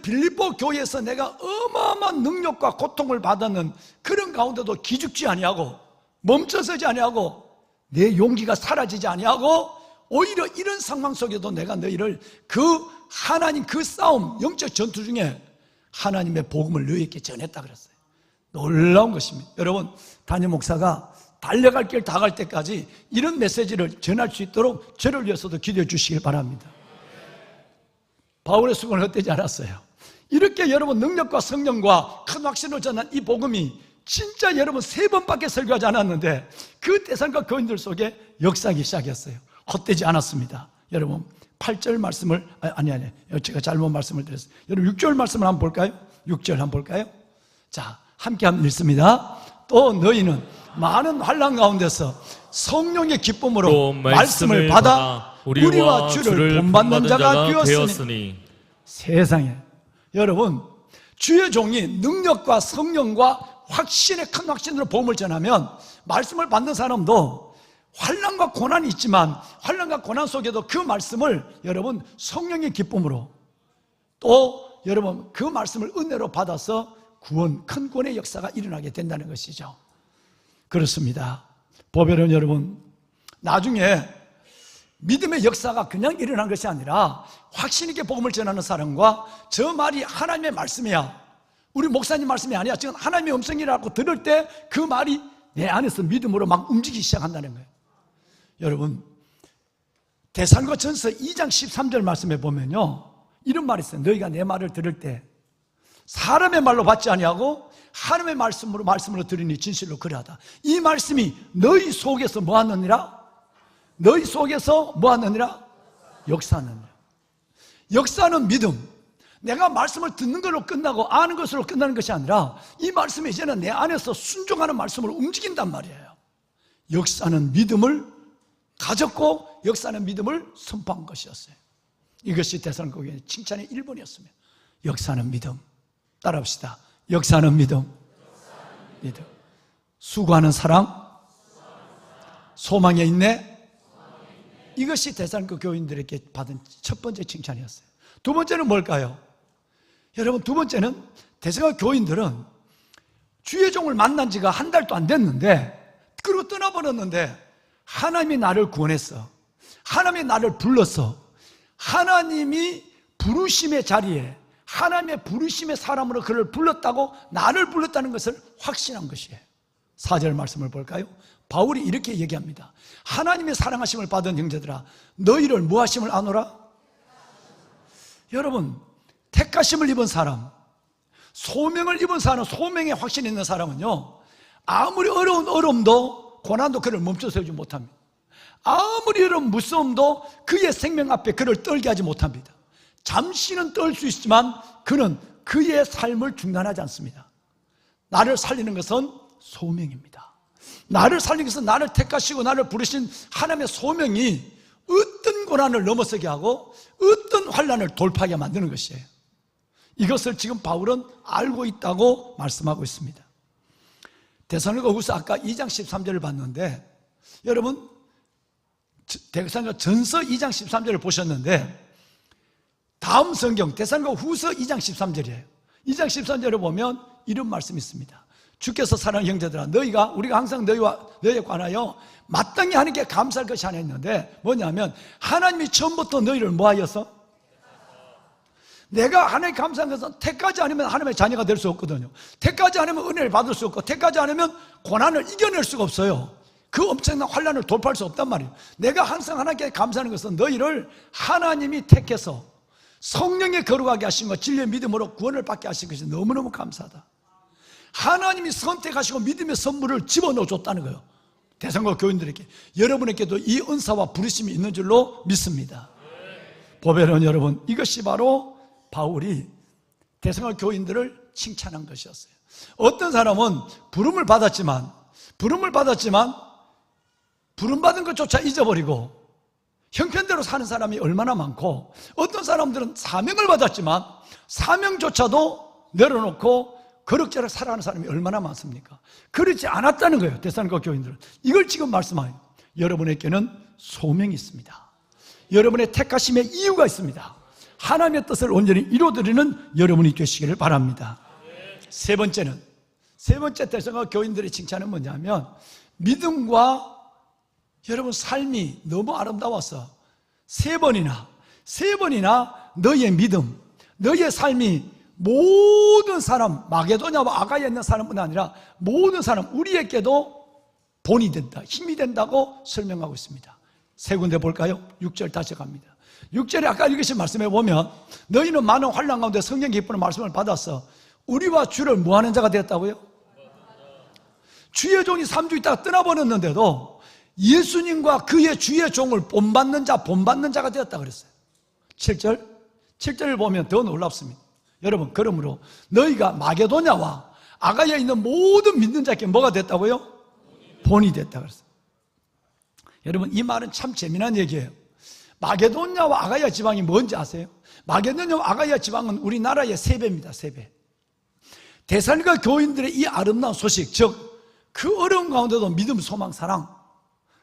빌립보 교회에서 내가 어마어마한 능력과 고통을 받았는 그런 가운데도 기죽지 아니하고 멈춰서지 아니하고 내 용기가 사라지지 아니하고, 오히려 이런 상황 속에도 내가 너희를 그 하나님 그 싸움, 영적 전투 중에 하나님의 복음을 너희에게 전했다 그랬어요. 놀라운 것입니다. 여러분, 담임 목사가 달려갈 길 다 갈 때까지 이런 메시지를 전할 수 있도록 저를 위해서도 기도해 주시길 바랍니다. 바울의 수고는 헛되지 않았어요. 이렇게 여러분 능력과 성령과 큰 확신을 전한 이 복음이 진짜 여러분 3번밖에 설교하지 않았는데 그 대상과 교인들 속에 역사하기 시작했어요. 헛되지 않았습니다. 여러분 8절 말씀을 제가 잘못 말씀을 드렸어요. 여러분 6절 말씀을 한번 볼까요? 6절 한번 볼까요? 자, 함께 한번 읽습니다. 또 너희는 많은 환난 가운데서 성령의 기쁨으로 말씀을 받아 우리와 주를 본받는 자가 되었으니. 세상에 여러분, 주의 종이 능력과 성령과 확신의 큰 확신으로 복음을 전하면 말씀을 받는 사람도 환난과 고난이 있지만 환난과 고난 속에도 그 말씀을 여러분 성령의 기쁨으로, 또 여러분 그 말씀을 은혜로 받아서 구원, 큰 구원의 역사가 일어나게 된다는 것이죠. 그렇습니다. 보배는 여러분, 나중에 믿음의 역사가 그냥 일어난 것이 아니라 확신 있게 복음을 전하는 사람과 저 말이 하나님의 말씀이야, 우리 목사님 말씀이 아니야, 지금 하나님의 음성이라고 들을 때 그 말이 내 안에서 믿음으로 막 움직이기 시작한다는 거예요. 여러분, 데살로니가전서 2장 13절 말씀에 보면요, 이런 말이 있어요. 너희가 내 말을 들을 때 사람의 말로 받지 아니하고 하나님의 말씀으로 들으니 진실로 그러하다. 이 말씀이 너희 속에서 뭐하느니라? 너희 속에서 뭐하느니라? 역사하느니라. 역사는 믿음. 내가 말씀을 듣는 걸로 끝나고 아는 것으로 끝나는 것이 아니라 이 말씀이 이제는 내 안에서 순종하는 말씀으로 움직인단 말이에요. 역사는 믿음을 가졌고 역사는 믿음을 선포한 것이었어요. 이것이 데살로니가 칭찬의 1번이었습니다. 역사는 믿음. 따라합시다. 역사는 믿음. 믿음. 수고하는 사랑, 소망에 있네. 이것이 데살로니가 교인들에게 받은 첫 번째 칭찬이었어요. 두 번째는 뭘까요? 여러분, 두 번째는 데살로니가 교인들은 주의 종을 만난 지가 한 달도 안 됐는데, 그리고 떠나버렸는데 하나님이 나를 구원했어. 하나님이 나를 불렀어. 하나님이 부르심의 자리에, 하나님의 부르심의 사람으로 그를 불렀다고, 나를 불렀다는 것을 확신한 것이에요. 4절 말씀을 볼까요? 바울이 이렇게 얘기합니다. 하나님의 사랑하심을 받은 형제들아, 너희를 무하심을 아노라? 여러분, 택하심을 입은 사람, 소명을 입은 사람, 소명에 확신이 있는 사람은요, 아무리 어려운 어려움도 고난도 그를 멈춰서지 못합니다. 아무리 어려운 무서움도 그의 생명 앞에 그를 떨게 하지 못합니다. 잠시는 떨 수 있지만 그는 그의 삶을 중단하지 않습니다. 나를 살리는 것은 소명입니다. 나를 살리는 것은 나를 택하시고 나를 부르신 하나님의 소명이 어떤 고난을 넘어서게 하고 어떤 환난을 돌파하게 만드는 것이에요. 이것을 지금 바울은 알고 있다고 말씀하고 있습니다. 데살로니가후서 아까 2장 13절을 봤는데, 여러분 데살로니가 전서 2장 13절을 보셨는데, 다음 성경 데살로니가후서 2장 13절이에요. 2장 13절을 보면 이런 말씀이 있습니다. 주께서 사랑하는 형제들아, 우리가 항상 너희에 관하여 마땅히 하나님께 감사할 것이 하나 있는데, 뭐냐면 하나님이 처음부터 너희를 뭐하여서? 내가 하나님께 감사한 것은 택하지 않으면 하나님의 자녀가 될 수 없거든요. 택하지 않으면 은혜를 받을 수 없고, 택하지 않으면 고난을 이겨낼 수가 없어요. 그 엄청난 환난을 돌파할 수 없단 말이에요. 내가 항상 하나님께 감사하는 것은 너희를 하나님이 택해서 성령에 거룩하게 하신 것, 진리의 믿음으로 구원을 받게 하신 것이 너무너무 감사하다. 하나님이 선택하시고 믿음의 선물을 집어넣어 줬다는 거예요. 대상과 교인들에게, 여러분에게도 이 은사와 부르심이 있는 줄로 믿습니다. 보배로운 여러분, 이것이 바로 바울이 대상과 교인들을 칭찬한 것이었어요. 어떤 사람은 부름을 받았지만 부름받은 것조차 잊어버리고 형편대로 사는 사람이 얼마나 많고, 어떤 사람들은 사명을 받았지만 사명조차도 내려놓고 거룩죄를 살아가는 사람이 얼마나 많습니까? 그렇지 않았다는 거예요, 데살로니가 교인들은. 이걸 지금 말씀하여 여러분에게는 소명이 있습니다. 여러분의 택하심의 이유가 있습니다. 하나님의 뜻을 온전히 이루어드리는 여러분이 되시기를 바랍니다. 세 번째 데살로니가 교인들의 칭찬은 뭐냐면, 믿음과 여러분 삶이 너무 아름다워서 세 번이나 너희의 믿음, 너희의 삶이 모든 사람, 마게도냐와 아가야에 있는 사람뿐 아니라 모든 사람, 우리에게도 본이 된다, 힘이 된다고 설명하고 있습니다. 세 군데 볼까요? 6절 다시 갑니다. 6절에 아까 읽으신 말씀에 보면, 너희는 많은 환난 가운데 성령 기쁘는 말씀을 받아서 우리와 주를 뭐하는 자가 되었다고요? 주의 종이 3주 있다가 떠나버렸는데도 예수님과 그의 주의 종을 본받는 자가 되었다 그랬어요. 7절을 보면 더 놀랍습니다. 여러분, 그러므로 너희가 마게도냐와 아가야에 있는 모든 믿는 자께 뭐가 됐다고요? 본이 됐다 그랬어요. 여러분, 이 말은 참 재미난 얘기예요. 마게도냐와 아가야 지방이 뭔지 아세요? 마게도냐와 아가야 지방은 우리나라의 3배입니다. 3배. 데살로니가 교인들의 이 아름다운 소식, 즉 그 어려운 가운데도 믿음, 소망, 사랑,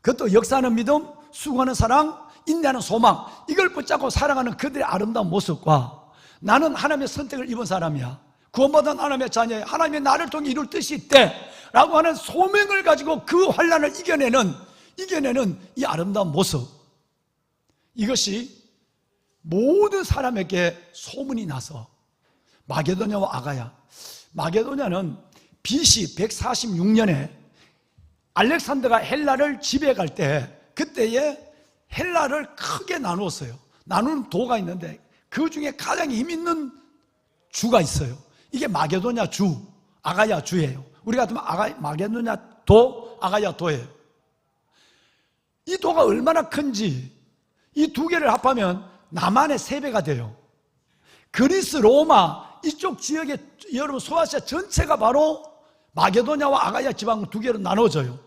그것도 역사하는 믿음, 수고하는 사랑, 인내하는 소망, 이걸 붙잡고 살아가는 그들의 아름다운 모습과, 나는 하나님의 선택을 입은 사람이야, 구원받은 하나님의 자녀야, 하나님의 나를 통해 이룰 뜻이 있대 라고 하는 소명을 가지고 그 환난을 이겨내는 이 아름다운 모습, 이것이 모든 사람에게 소문이 나서 마게도냐와 아가야, 마게도냐는 BC 146년에 알렉산더가 헬라를 지배할 때, 그때에 헬라를 크게 나누었어요. 나누는 도가 있는데 그 중에 가장 힘 있는 주가 있어요. 이게 마게도냐 주, 아가야 주예요. 우리 같으면 마게도냐 도, 아가야 도예요. 이 도가 얼마나 큰지, 이 두 개를 합하면 남한의 3배가 돼요. 그리스, 로마 이쪽 지역의 여러분 소아시아 전체가 바로 마게도냐와 아가야 지방 2개로 나눠져요.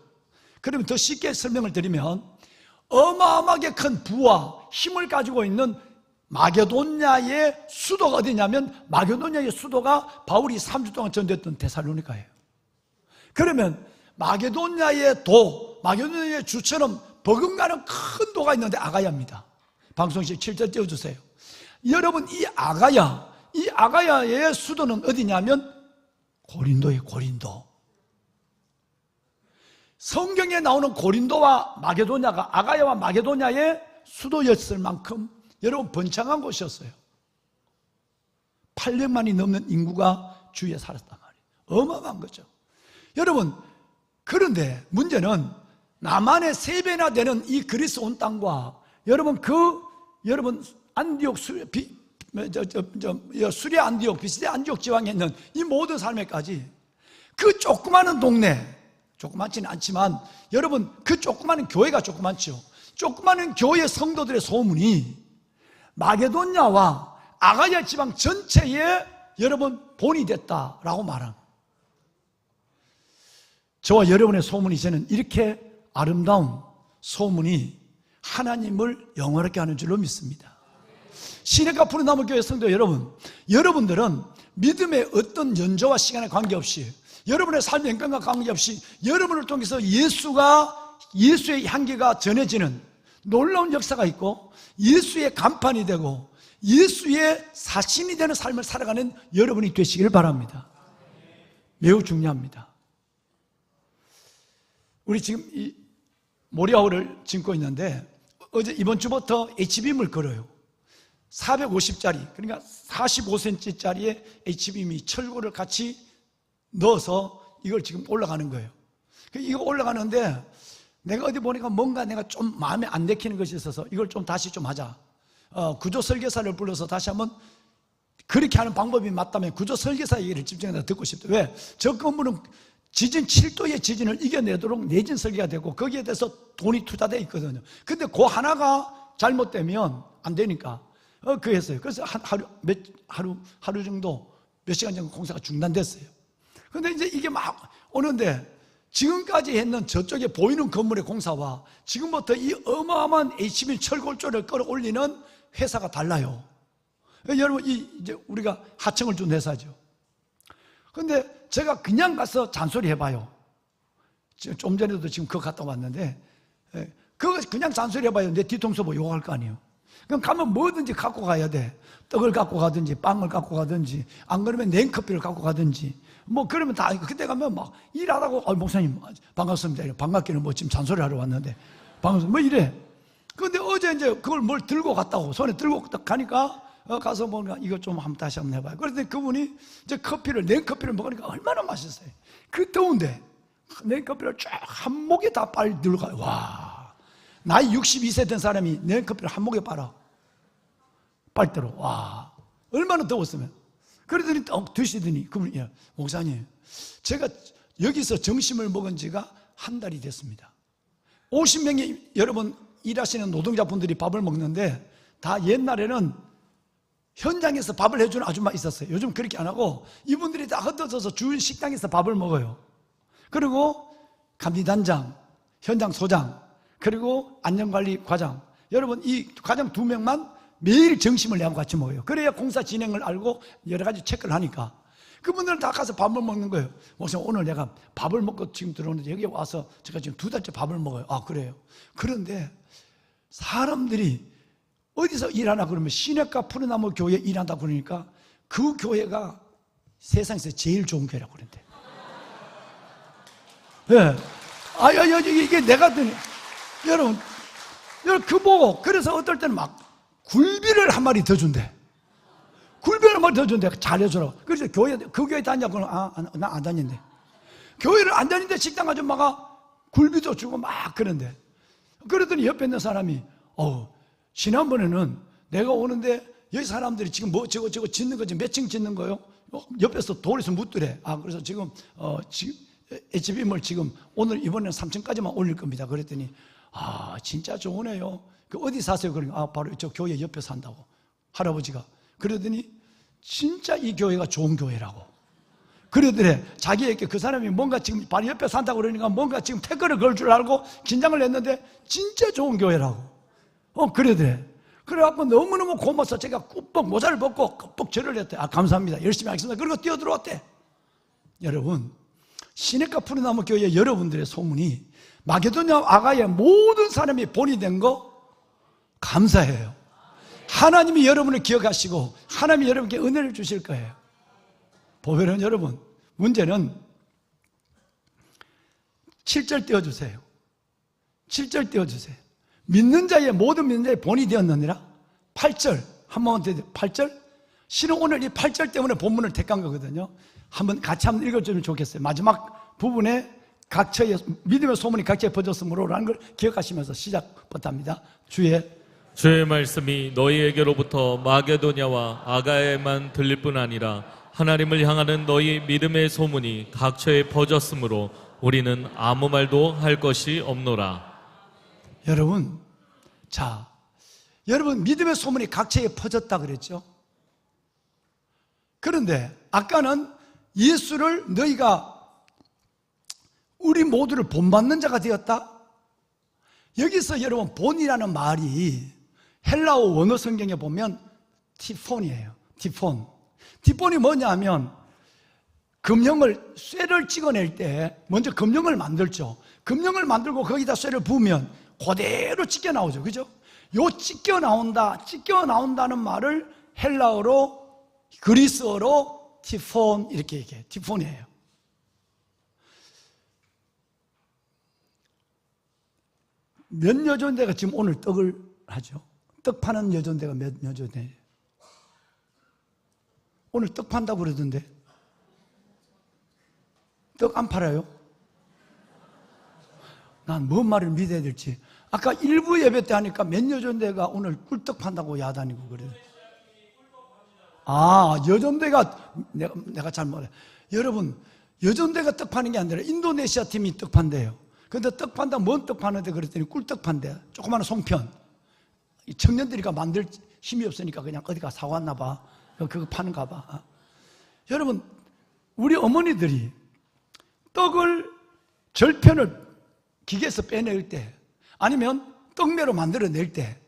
그러면 더 쉽게 설명을 드리면, 어마어마하게 큰 부와 힘을 가지고 있는 마게도냐의 수도가 어디냐면, 마게도냐의 수도가 바울이 3주 동안 전도했던 데살로니가예요. 그러면 마게도냐의 도, 마게도냐의 주처럼 버금가는 큰 도가 있는데 아가야입니다. 방송식 7절 띄워주세요. 여러분, 이 아가야의 수도는 어디냐면 고린도예요. 고린도. 성경에 나오는 고린도와 마게도냐가 아가야와 마게도냐의 수도였을 만큼 여러분 번창한 곳이었어요. 800만이 넘는 인구가 주위에 살았단 말이에요. 어마어마한 거죠. 여러분, 그런데 문제는 남한의 3배나 되는 이 그리스 온 땅과 여러분 안디옥 수레 안디옥, 비시대 안디옥 지방에 있는 이 모든 삶에까지 그 조그마한 동네, 조그맣지는 않지만 여러분 그 조그마한 교회가 조그맣죠. 조그마한 교회 성도들의 소문이 마게도냐와 아가야 지방 전체에 여러분 본이 됐다라고 말합니다. 저와 여러분의 소문이 저는 이렇게 아름다운 소문이 하나님을 영화롭게 하는 줄로 믿습니다. 시내가 푸른 나무 교회 성도 여러분, 여러분들은 믿음의 어떤 연조와 시간에 관계없이, 여러분의 삶의 영광과 관계없이 여러분을 통해서 예수의 향기가 전해지는 놀라운 역사가 있고, 예수의 간판이 되고 예수의 사신이 되는 삶을 살아가는 여러분이 되시길 바랍니다. 매우 중요합니다. 우리 지금 이 모리아호를 짓고 있는데, 어제 이번 주부터 H빔을 걸어요. 450짜리, 그러니까 45cm짜리의 H빔이 철골을 같이 넣어서 이걸 지금 올라가는 거예요. 이거 올라가는데 내가 어디 보니까 뭔가 내가 좀 마음에 안 내키는 것이 있어서 이걸 좀 다시 좀 하자. 구조 설계사를 불러서 다시 한번 그렇게 하는 방법이 맞다면 구조 설계사 얘기를 집중해서 듣고 싶다. 왜? 저 건물은 지진 7도의 지진을 이겨내도록 내진 설계가 되고 거기에 대해서 돈이 투자되어 있거든요. 근데 그 하나가 잘못되면 안 되니까 그 했어요. 그래서 하루 정도 몇 시간 정도 공사가 중단됐어요. 근데 이제 이게 막 오는데 지금까지 했는 저쪽에 보이는 건물의 공사와 지금부터 이 어마어마한 H빔 철골조를 끌어올리는 회사가 달라요. 여러분, 이제 우리가 하청을 준 회사죠. 근데 제가 그냥 가서 잔소리 해봐요. 좀 전에도 지금 그거 갔다 왔는데, 그거 그냥 잔소리 해봐요. 내 뒤통수 뭐 욕할 거 아니에요. 그럼 가면 뭐든지 갖고 가야 돼. 떡을 갖고 가든지, 빵을 갖고 가든지, 안 그러면 냉커피를 갖고 가든지, 뭐 그러면 다, 그때 가면 막 일하라고, 목사님, 반갑습니다. 반갑기는 뭐 지금 잔소리 하러 왔는데, 반갑습니다. 뭐 이래. 근데 어제 이제 그걸 뭘 들고 갔다고, 손에 들고 딱 가니까, 가서 뭔가 이거 좀 한번 다시 한번 해봐요. 그런데 그분이 이제 냉커피를 먹으니까 얼마나 맛있어요. 그 더운데, 냉커피를 쫙 한 목에 다 빨리 들어가요. 와. 나이 62세 된 사람이 냉커피를 한 목에 빨아. 빨대로. 와. 얼마나 더웠으면. 그러더니 드시더니, 그분이, 야, 목사님, 제가 여기서 점심을 먹은 지가 한 달이 됐습니다. 50명이 여러분 일하시는 노동자분들이 밥을 먹는데, 다 옛날에는 현장에서 밥을 해주는 아줌마 있었어요. 요즘 그렇게 안 하고 이분들이 다 흩어져서 주인 식당에서 밥을 먹어요. 그리고 감리단장, 현장 소장, 그리고 안전관리 과장, 여러분 이 과장 2명만 매일 점심을 내하고 같이 먹어요. 그래야 공사 진행을 알고 여러 가지 체크를 하니까 그분들은 다 가서 밥을 먹는 거예요. 목사님, 오늘 내가 밥을 먹고 지금 들어오는데 여기 와서 제가 지금 2달째 밥을 먹어요. 아, 그래요? 그런데 사람들이 어디서 일하나 그러면 시냇가 푸른나무 교회에 일한다 그러니까 그 교회가 세상에서 제일 좋은 교회라고 그런대. 예. 이게 내가 듣는, 여러분, 그 보고, 그래서 어떨 때는 막 굴비를 한 마리 더 준대. 굴비를 한 마리 더 준대. 잘해주라고. 그래서 그 교회 다니냐고, 나 안 다닌대. 교회를 안 다니는데 식당 아줌마가 굴비도 주고 막 그런데. 그러더니 옆에 있는 사람이, 지난번에는 내가 오는데 여기 사람들이 지금 뭐 저거 짓는 거지, 몇 층 짓는 거요? 옆에서 돌에서 묻더래. 그래서 지금 H빔을 지금 오늘 이번에는 3층까지만 올릴 겁니다. 그랬더니 진짜 좋으네요. 어디 사세요? 그러니까 바로 저 교회 옆에 산다고 할아버지가. 그러더니 진짜 이 교회가 좋은 교회라고 그러더래. 자기에게 그 사람이 뭔가 지금 바로 옆에 산다고 그러니까 뭔가 지금 태클을 걸 줄 알고 긴장을 했는데 진짜 좋은 교회라고. 그러더래. 그래갖고 너무너무 고마워서 제가 꾹뻑 모자를 벗고 꾹뻑 절을 했대. 감사합니다. 열심히 하겠습니다. 그리고 뛰어들어왔대. 여러분, 시냇가 푸른나무 교회 여러분들의 소문이 마게도냐 아가의 모든 사람이 본이 된 거 감사해요. 하나님이 여러분을 기억하시고 하나님이 여러분께 은혜를 주실 거예요. 보면은 여러분, 문제는 7절 띄워주세요. 7절 띄워주세요. 믿는 자의 모든 믿는 자의 본이 되었느니라. 8절 한번 더. 8절. 실은 오늘 이 8절 때문에 본문을 택한 거거든요. 같이 한번 읽어주면 좋겠어요. 마지막 부분에 각처에 믿음의 소문이 각처에 퍼졌으므로라는 걸 기억하시면서 시작부터 합니다. 주의 말씀이 너희에게로부터 마게도냐와 아가야에만 들릴 뿐 아니라 하나님을 향하는 너희 믿음의 소문이 각처에 퍼졌으므로 우리는 아무 말도 할 것이 없노라. 여러분, 여러분 믿음의 소문이 각처에 퍼졌다 그랬죠? 그런데 아까는 예수를 너희가 우리 모두를 본받는 자가 되었다. 여기서 여러분 본이라는 말이 헬라어 원어 성경에 보면 티폰이에요. 티폰. 티폰이 뭐냐면 금형을 쇠를 찍어낼 때 먼저 금형을 만들죠. 금형을 만들고 거기다 쇠를 부으면 그대로 찢겨 나오죠. 그죠? 요 찢겨 나온다는 말을 헬라어로 그리스어로 티폰 이렇게 얘기해요. 티폰이에요. 몇 여전대가 지금 오늘 떡을 하죠? 떡 파는 여전대가 몇 여전대예요? 오늘 떡 판다고 그러던데 떡 안 팔아요? 난 뭔 말을 믿어야 될지. 아까 일부 예배 때 하니까 몇 여전대가 오늘 꿀떡 판다고 야단이고 그래요. 아, 여전대가 내가 잘못해. 여러분, 여전대가 떡 파는 게 아니라 인도네시아 팀이 떡 판대요. 근데 떡 판다, 뭔 떡 파는데 그랬더니 꿀떡 판대. 조그마한 송편. 청년들이가 만들 힘이 없으니까 그냥 어디가 사왔나 봐. 그거 파는가 봐. 여러분, 우리 어머니들이 떡을 절편을 기계에서 빼낼 때 아니면 떡매로 만들어낼 때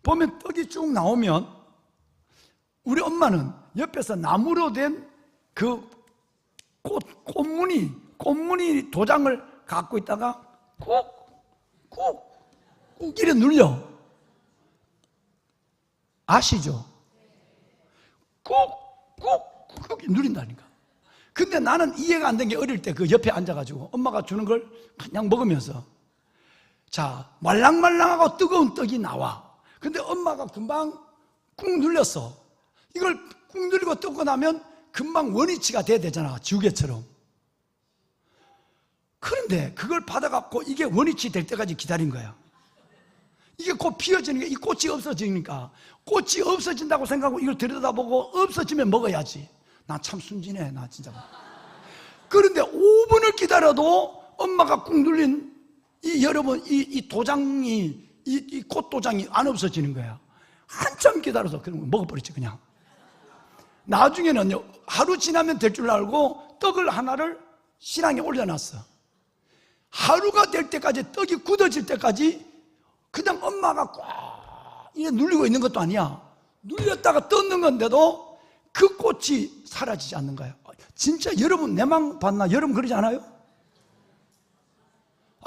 보면 떡이 쭉 나오면 우리 엄마는 옆에서 나무로 된 그 꽃무늬 도장을 갖고 있다가 꾹 이래 눌려. 아시죠? 꾹 누린다니까. 근데 나는 이해가 안 된 게 어릴 때 그 옆에 앉아가지고 엄마가 주는 걸 그냥 먹으면서 자, 말랑말랑하고 뜨거운 떡이 나와. 근데 엄마가 금방 꾹 눌렸어. 이걸 꾹 눌리고 뜨고 나면 금방 원위치가 돼야 되잖아. 지우개처럼. 그런데 그걸 받아갖고 이게 원위치 될 때까지 기다린 거야. 이게 곧 피어지니까 이 꽃이 없어지니까 꽃이 없어진다고 생각하고 이걸 들여다보고 없어지면 먹어야지. 나 참 순진해, 나 진짜. 그런데 5분을 기다려도 엄마가 꾹 눌린 여러분, 이 도장이, 이 꽃도장이 안 없어지는 거야. 한참 기다려서 그런 거 먹어버렸지, 그냥. 나중에는요, 하루 지나면 될 줄 알고 떡을 하나를 신앙에 올려놨어. 하루가 될 때까지, 떡이 굳어질 때까지 그냥 엄마가 꽉 이렇게 눌리고 있는 것도 아니야. 눌렸다가 떴는 건데도 그 꽃이 사라지지 않는 거예요. 진짜 여러분 내망 봤나? 여러분 그러지 않아요?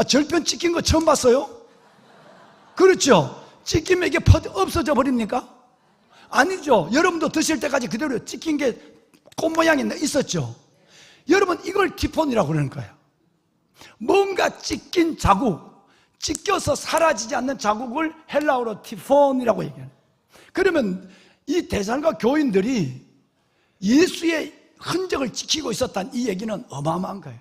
절편 찍힌 거 처음 봤어요? 그렇죠? 찍히면 이게 없어져 버립니까? 아니죠. 여러분도 드실 때까지 그대로 찍힌 게 꽃 모양이 있었죠. 여러분 이걸 티폰이라고 그러는 거예요. 뭔가 찍힌 자국, 찍혀서 사라지지 않는 자국을 헬라어로 티폰이라고 얘기해요. 그러면 이 대사관과 교인들이 예수의 흔적을 지키고 있었다는 이 얘기는 어마어마한 거예요.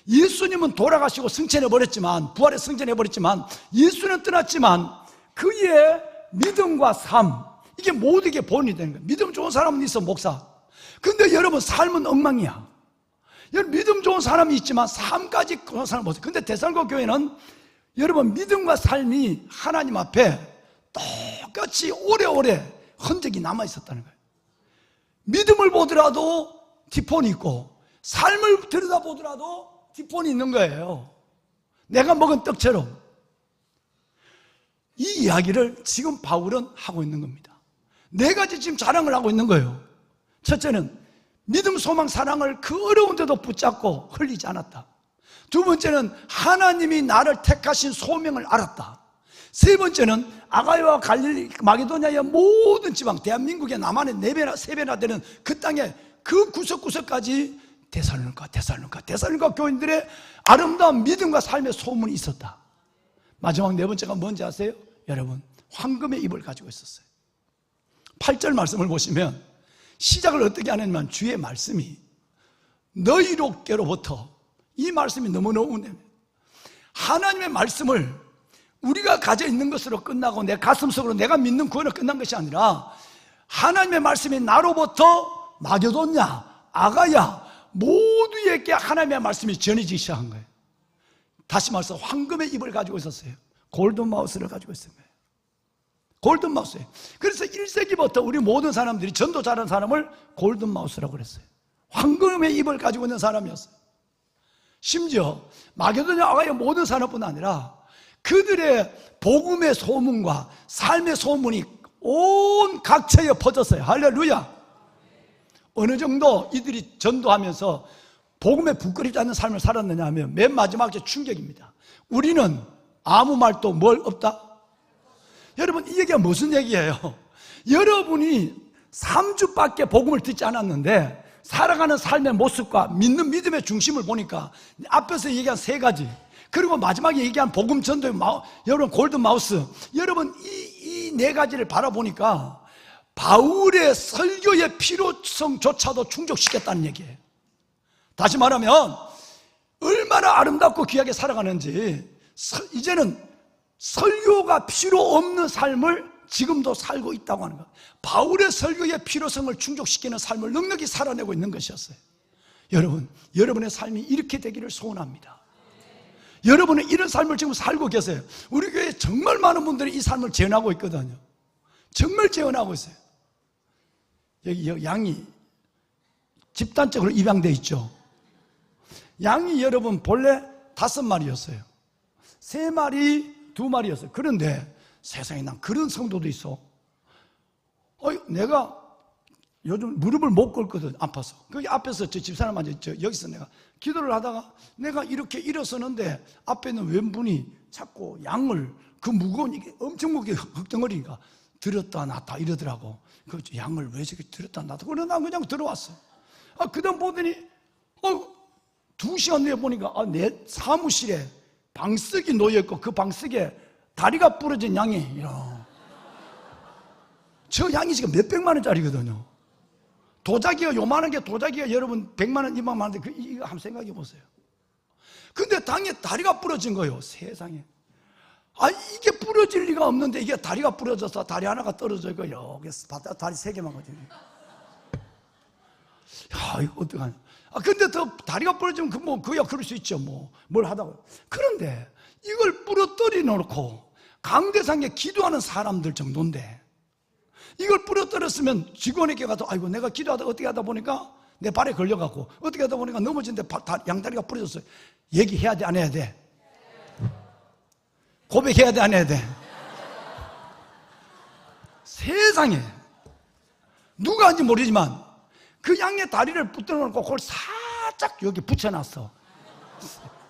예수님은 돌아가시고 승천해버렸지만, 부활에 승천해버렸지만, 예수는 떠났지만 그의 믿음과 삶, 이게 모두에게 본이 되는 거예요. 믿음 좋은 사람은 있어, 목사. 근데 여러분 삶은 엉망이야. 여러분 믿음 좋은 사람이 있지만 삶까지 그런 사람 없어요. 근데 대살과 교회는 여러분 믿음과 삶이 하나님 앞에 똑같이 오래오래 흔적이 남아있었다는 거예요. 믿음을 보더라도 티폰이 있고 삶을 들여다보더라도 티폰이 있는 거예요. 내가 먹은 떡처럼. 이 이야기를 지금 바울은 하고 있는 겁니다. 네 가지 지금 자랑을 하고 있는 거예요. 첫째는 믿음, 소망, 사랑을 그 어려운데도 붙잡고 흘리지 않았다. 두 번째는 하나님이 나를 택하신 소명을 알았다. 세 번째는 아가야와 갈릴리, 마게도냐의 모든 지방, 대한민국의 남한의 4배나 3배나 되는 그 땅의 그 구석구석까지 데살로니가 교인들의 아름다운 믿음과 삶의 소문이 있었다. 마지막 네 번째가 뭔지 아세요? 여러분, 황금의 입을 가지고 있었어요. 8절 말씀을 보시면 시작을 어떻게 하냐면 주의 말씀이 너희로께로부터, 이 말씀이 너무너무 은혜예요. 하나님의 말씀을 우리가 가져 있는 것으로 끝나고 내 가슴속으로 내가 믿는 구원으로 끝난 것이 아니라 하나님의 말씀이 나로부터 마게도냐, 아가야 모두에게 하나님의 말씀이 전해지기 시작한 거예요. 다시 말해서 황금의 입을 가지고 있었어요. 골든 마우스를 가지고 있었어요. 골든 마우스예요. 그래서 1세기부터 우리 모든 사람들이 전도 잘하는 사람을 골든 마우스라고 그랬어요. 황금의 입을 가지고 있는 사람이었어요. 심지어 마게도냐 아가의 모든 산업뿐 아니라 그들의 복음의 소문과 삶의 소문이 온 각처에 퍼졌어요. 할렐루야. 어느 정도 이들이 전도하면서 복음에 부끄럽지 않는 삶을 살았느냐 하면 맨 마지막에 충격입니다. 우리는 아무 말도 뭘 없다? 여러분, 이 얘기가 무슨 얘기예요? 여러분이 3주밖에 복음을 듣지 않았는데 살아가는 삶의 모습과 믿는 믿음의 중심을 보니까 앞에서 얘기한 3가지, 그리고 마지막에 얘기한 복음 전도의 여러분 골든 마우스, 여러분 이 4가지를 바라보니까 바울의 설교의 필요성조차도 충족시켰다는 얘기예요. 다시 말하면 얼마나 아름답고 귀하게 살아가는지, 이제는 설교가 필요 없는 삶을 지금도 살고 있다고 하는 거예요. 바울의 설교의 필요성을 충족시키는 삶을 넉넉히 살아내고 있는 것이었어요. 여러분, 여러분의 삶이 이렇게 되기를 소원합니다. 여러분은 이런 삶을 지금 살고 계세요. 우리 교회에 정말 많은 분들이 이 삶을 재현하고 있거든요. 정말 재현하고 있어요. 여기 양이 집단적으로 입양되어 있죠. 양이 여러분 본래 5마리였어요. 3마리, 2마리였어요. 그런데 세상에 난 그런 성도도 있어. 내가 요즘 무릎을 못 꿇거든, 아파서. 거기 앞에서 저 집사람한테 여기서 내가 기도를 하다가 내가 이렇게 일어서는데 앞에 있는 왼분이 자꾸 양을, 그 무거운, 이게 엄청 무겁게 흙덩어리니까 들었다 놨다 이러더라고. 그 양을 왜 저렇게 들었다 놨다. 그래, 난 그냥 들어왔어. 그 다음 보더니 2시간 내에 보니까 내 사무실에 방석이 놓여있고 그 방석에 다리가 부러진 양이, 저 양이 지금 몇백만 원짜리거든요. 도자기가 요만한 게, 도자기가 여러분 100만 원, 200만 원인데 이거 한번 생각해 보세요. 근데 당에 다리가 부러진 거예요. 세상에. 이게 부러질 리가 없는데 이게 다리가 부러져서 다리 하나가 떨어져 있고 여기 다리 3개만 거든요. 이거 어떡하냐. 근데 더 다리가 부러지면 그야 그럴 수 있죠. 뭘 하다가. 그런데 이걸 부러뜨려 놓고 강대상에 기도하는 사람들 정도인데, 이걸 부러뜨렸으면 직원에게 가서 아이고 내가 기도하다 어떻게 하다 보니까 내 발에 걸려갖고 어떻게 하다 보니까 넘어지는데 양다리가 부러졌어요. 얘기해야 돼, 안 해야 돼? 고백해야 돼, 안 해야 돼? 세상에 누가 한지 모르지만 그 양의 다리를 붙들어 놓고 그걸 살짝 여기 붙여놨어.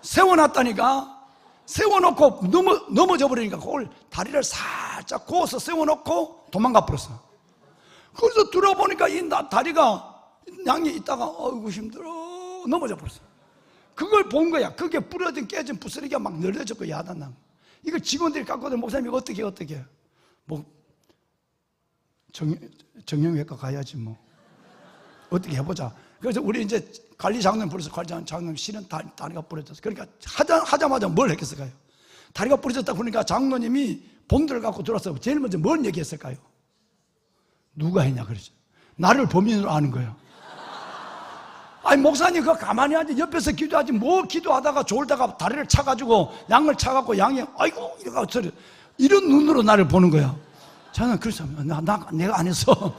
세워놨다니까. 세워놓고 넘어져 버리니까 그걸 다리를 살짝 고어서 세워놓고 도망가 버렸어. 그래서 들어보니까 이 다리가 양이 있다가 어이구 힘들어 넘어져 버렸어. 그걸 본 거야. 그게 부러진 깨진 부스러기가 막 늘어졌고 야단난. 이걸 직원들이 깎거든. 목사님 이거 어떻게 정형외과 가야지 어떻게 해보자. 그래서 우리 이제 관리 장로님 불러서 관리 장로님 실은 다리가 부러졌어. 그러니까 하자마자 뭘 했겠을까요? 다리가 부러졌다 그러니까 장로님이 본드를 갖고 들어와서 제일 먼저 뭘 얘기했을까요? 누가 했냐 그러죠. 나를 범인으로 아는 거예요. 목사님 그거 가만히 앉아 옆에서 기도하지 기도하다가 졸다가 다리를 차가지고 양을 차갖고 양이 아이고 이러고 이런 눈으로 나를 보는 거야. 저는 그래서 내가 안 했어.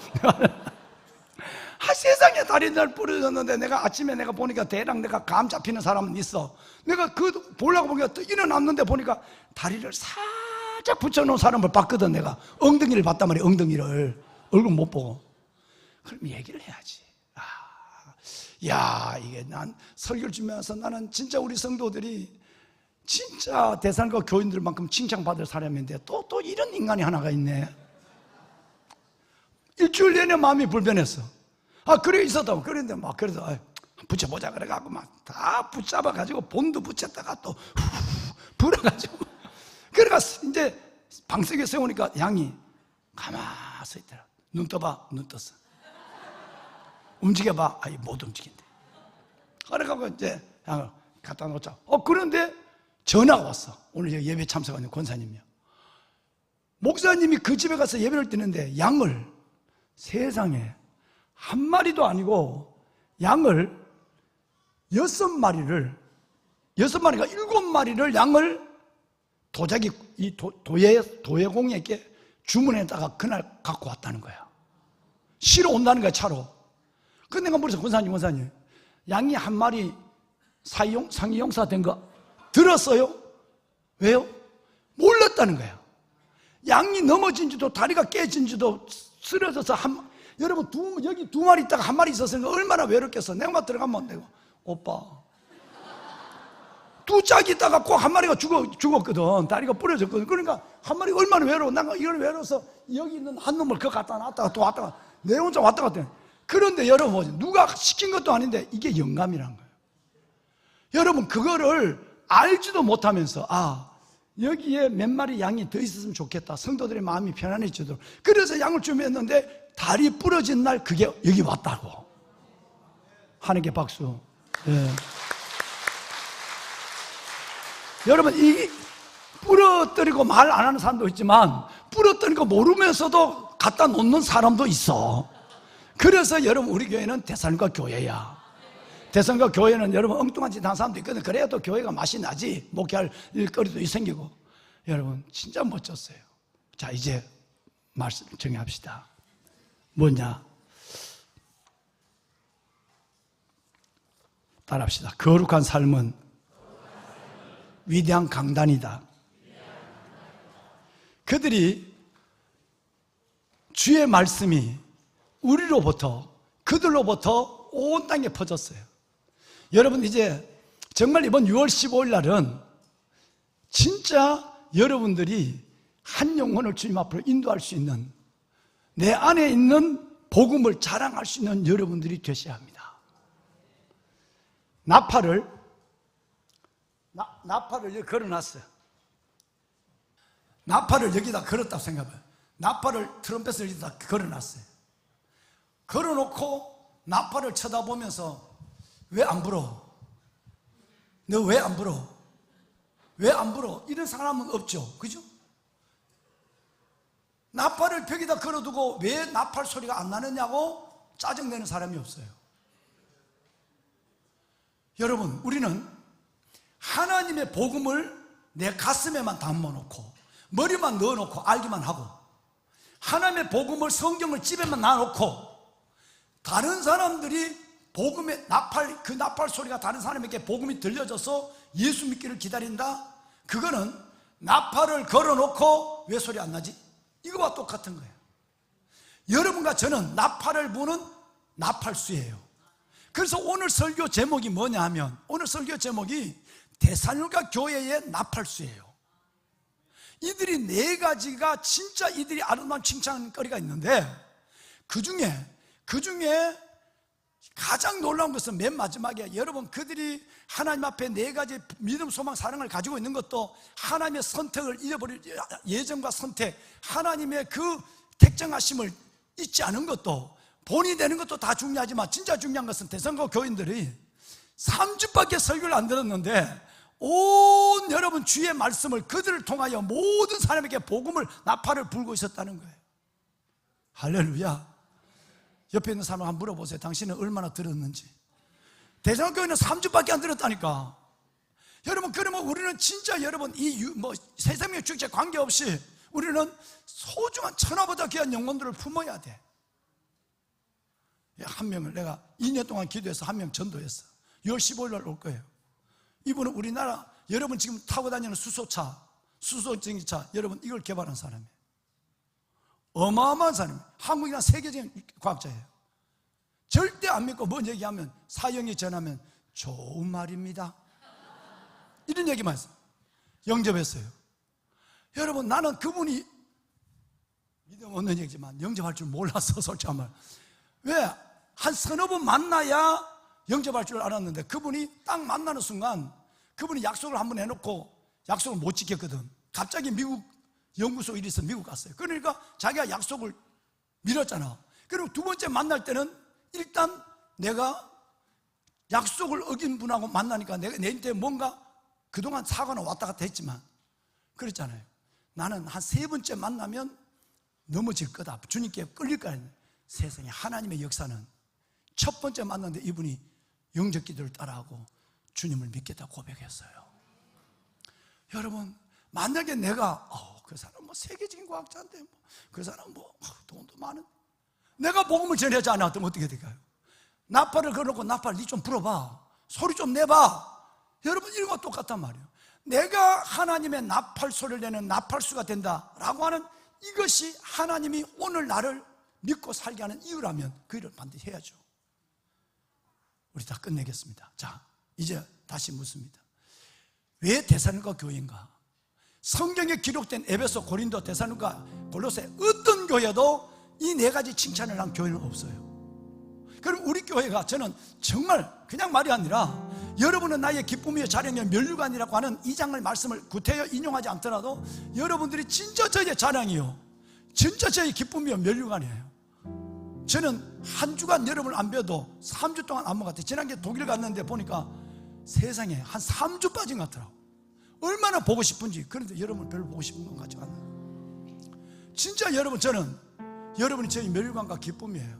세상에 다리를 부러졌는데 내가 아침에 내가 보니까 대략 내가 감 잡히는 사람은 있어. 내가 보려고 보니까 또 일어났는데 보니까 다리를 살짝 붙여놓은 사람을 봤거든. 내가 엉덩이를 봤단 말이야. 엉덩이를 얼굴 못 보고. 그럼 얘기를 해야지. 이게 난 설교를 주면서 나는 진짜 우리 성도들이 진짜 대산과 교인들만큼 칭찬받을 사람인데 또 이런 인간이 하나가 있네. 일주일 내내 마음이 불편했어. 그래 있었다고. 그런데 그래서 붙여보자 그래갖고 다 붙잡아가지고 본드 붙였다가 또 불어가지고 그래가 이제 방석에 세우니까 양이 가만히 서 있더라. 눈 떠봐. 눈 떴어. 움직여봐. 못 움직인대. 그래갖고 이제 양을 갖다 놓자. 그런데 전화가 왔어. 오늘 예배 참석하는 권사님이요. 목사님이 그 집에 가서 예배를 드는데 양을 세상에 한 마리도 아니고 양을 6마리가 7마리를 양을 도자기 도예공에게 주문했다가 그날 갖고 왔다는 거야. 실어 온다는 거야, 차로. 근데 내가 물어서 권사님 양이 한 마리 상위 용사 된 거 들었어요? 왜요? 몰랐다는 거야. 양이 넘어진지도 다리가 깨진지도 쓰러져서 여러분 여기 두 마리 있다가 한 마리 있었으니까 얼마나 외롭겠어. 내가 막 들어가면 내가 오빠 두 짝이 있다가 꼭 한 마리가 죽었거든. 다리가 부러졌거든. 그러니까 한 마리가 얼마나 외로워. 내가 이걸 외로워서 여기 있는 한 놈을 그 갖다 놨다가 또 왔다가 내 혼자 왔다 갔다 해. 그런데 여러분 누가 시킨 것도 아닌데 이게 영감이란 거예요. 여러분 그거를 알지도 못하면서 여기에 몇 마리 양이 더 있었으면 좋겠다. 성도들의 마음이 편안해지도록. 그래서 양을 준비했는데 다리 부러진 날 그게 여기 왔다고. 하나님께 박수. 네. 여러분 이 부러뜨리고 말 안 하는 사람도 있지만 부러뜨리고 모르면서도 갖다 놓는 사람도 있어. 그래서 여러분 우리 교회는 데살로니가 교회야. 데살로니가 교회는 여러분 엉뚱한 짓 하는 사람도 있거든. 그래야 또 교회가 맛이 나지. 목회할 일거리도 생기고. 여러분 진짜 멋졌어요. 자 이제 말씀 정리합시다. 뭐냐? 따라합시다. 거룩한 삶은 위대한 강단이다. 그들이 주의 말씀이 우리로부터 그들로부터 온 땅에 퍼졌어요. 여러분 이제 정말 이번 6월 15일 날은 진짜 여러분들이 한 영혼을 주님 앞으로 인도할 수 있는 내 안에 있는 복음을 자랑할 수 있는 여러분들이 되셔야 합니다. 나팔을 여기 걸어놨어요. 나팔을 여기다 걸었다고 생각해요. 나팔을 트럼펫을 여기다 걸어놨어요. 걸어놓고 나팔을 쳐다보면서 왜 안 불어? 너 왜 안 불어? 왜 안 불어? 이런 사람은 없죠. 그죠? 나팔을 벽에다 걸어두고 왜 나팔 소리가 안 나느냐고 짜증내는 사람이 없어요. 여러분 우리는 하나님의 복음을 내 가슴에만 담아놓고 머리만 넣어놓고 알기만 하고 하나님의 복음을 성경을 집에만 놔놓고 다른 사람들이 복음의 그 나팔 소리가 다른 사람에게 복음이 들려져서 예수 믿기를 기다린다? 그거는 나팔을 걸어놓고 왜 소리 안 나지? 이거와 똑같은 거예요. 여러분과 저는 나팔을 부는 나팔수예요. 그래서 오늘 설교 제목이 뭐냐 하면 오늘 설교 제목이 데살로니가 교회의 나팔수예요. 이들이 네 가지가 진짜 이들이 아름다운 칭찬거리가 있는데 그 중에 가장 놀라운 것은 맨 마지막에 여러분 그들이 하나님 앞에 네 가지 믿음, 소망, 사랑을 가지고 있는 것도 하나님의 선택을 잃어버릴 예정과 선택, 하나님의 그 택정하심을 잊지 않은 것도 본이 되는 것도 다 중요하지만 진짜 중요한 것은 데살로니가 교인들이 3주밖에 설교를 안 들었는데 온 여러분 주의 말씀을 그들을 통하여 모든 사람에게 복음을 나팔을 불고 있었다는 거예요. 할렐루야. 옆에 있는 사람 한번 물어보세요. 당신은 얼마나 들었는지. 데살로니가 교회는 3주밖에 안 들었다니까. 여러분 그러면 우리는 진짜 여러분 세상의 축제 관계없이 우리는 소중한 천하보다 귀한 영혼들을 품어야 돼. 한 명을 내가 2년 동안 기도해서 한 명 전도했어. 6월 15일 날 올 거예요. 이분은 우리나라 여러분 지금 타고 다니는 수소차, 수소전기차 여러분 이걸 개발한 사람이에요. 어마어마한 사람이에요. 한국이나 세계적인 과학자예요. 절대 안 믿고 뭔 얘기하면 사형이 전하면 좋은 말입니다. 이런 얘기만 했어요. 영접했어요. 여러분 나는 그분이 믿음 없는 얘기지만 영접할 줄 몰랐어. 솔직한 말. 왜? 한 서너 번 만나야 영접할 줄 알았는데 그분이 딱 만나는 순간 그분이 약속을 한번 해놓고 약속을 못 지켰거든. 갑자기 미국 연구소 일이 있어 미국 갔어요. 그러니까 자기가 약속을 미뤘잖아. 그리고 두 번째 만날 때는 일단 내가 약속을 어긴 분하고 만나니까 내한테 뭔가 그동안 사과는 왔다 갔다 했지만 그랬잖아요. 나는 한 세 번째 만나면 넘어질 거다. 주님께 끌릴 거야. 세상에 하나님의 역사는 첫 번째 만났는데 이분이 영접 기도를 따라하고 주님을 믿겠다고 고백했어요. 여러분 만약에 내가 그 사람 세계적인 과학자인데 그 사람 돈도 많은 내가 복음을 전하지 않았다면 어떻게 될까요? 나팔을 걸어놓고 나팔 니 좀 불어봐. 소리 좀 내봐. 여러분 이런 거 똑같단 말이에요. 내가 하나님의 나팔 소리를 내는 나팔수가 된다라고 하는 이것이 하나님이 오늘 나를 믿고 살게 하는 이유라면 그 일을 반드시 해야죠. 우리 다 끝내겠습니다. 자, 이제 다시 묻습니다. 왜 데살로니가 교회인가? 성경에 기록된 에베소, 고린도, 데살로니가, 골로새 어떤 교회도 이 네 가지 칭찬을 한 교회는 없어요. 그럼 우리 교회가 저는 정말 그냥 말이 아니라 여러분은 나의 기쁨이요 자랑이요 면류관이라고 하는 이 장의 말씀을 구태여 인용하지 않더라도 여러분들이 진짜 저의 자랑이요 진짜 저의 기쁨이요 면류관이에요. 저는 한 주간 여러분을 안 뵈도 3주 동안 안 먹었대요. 지난주에 독일 갔는데 보니까 세상에 한 3주 빠진 것 같더라고. 얼마나 보고 싶은지. 그런데 여러분 별로 보고 싶은 것 같지 않아요. 진짜 여러분, 저는 여러분이 저희 면류관과 기쁨이에요.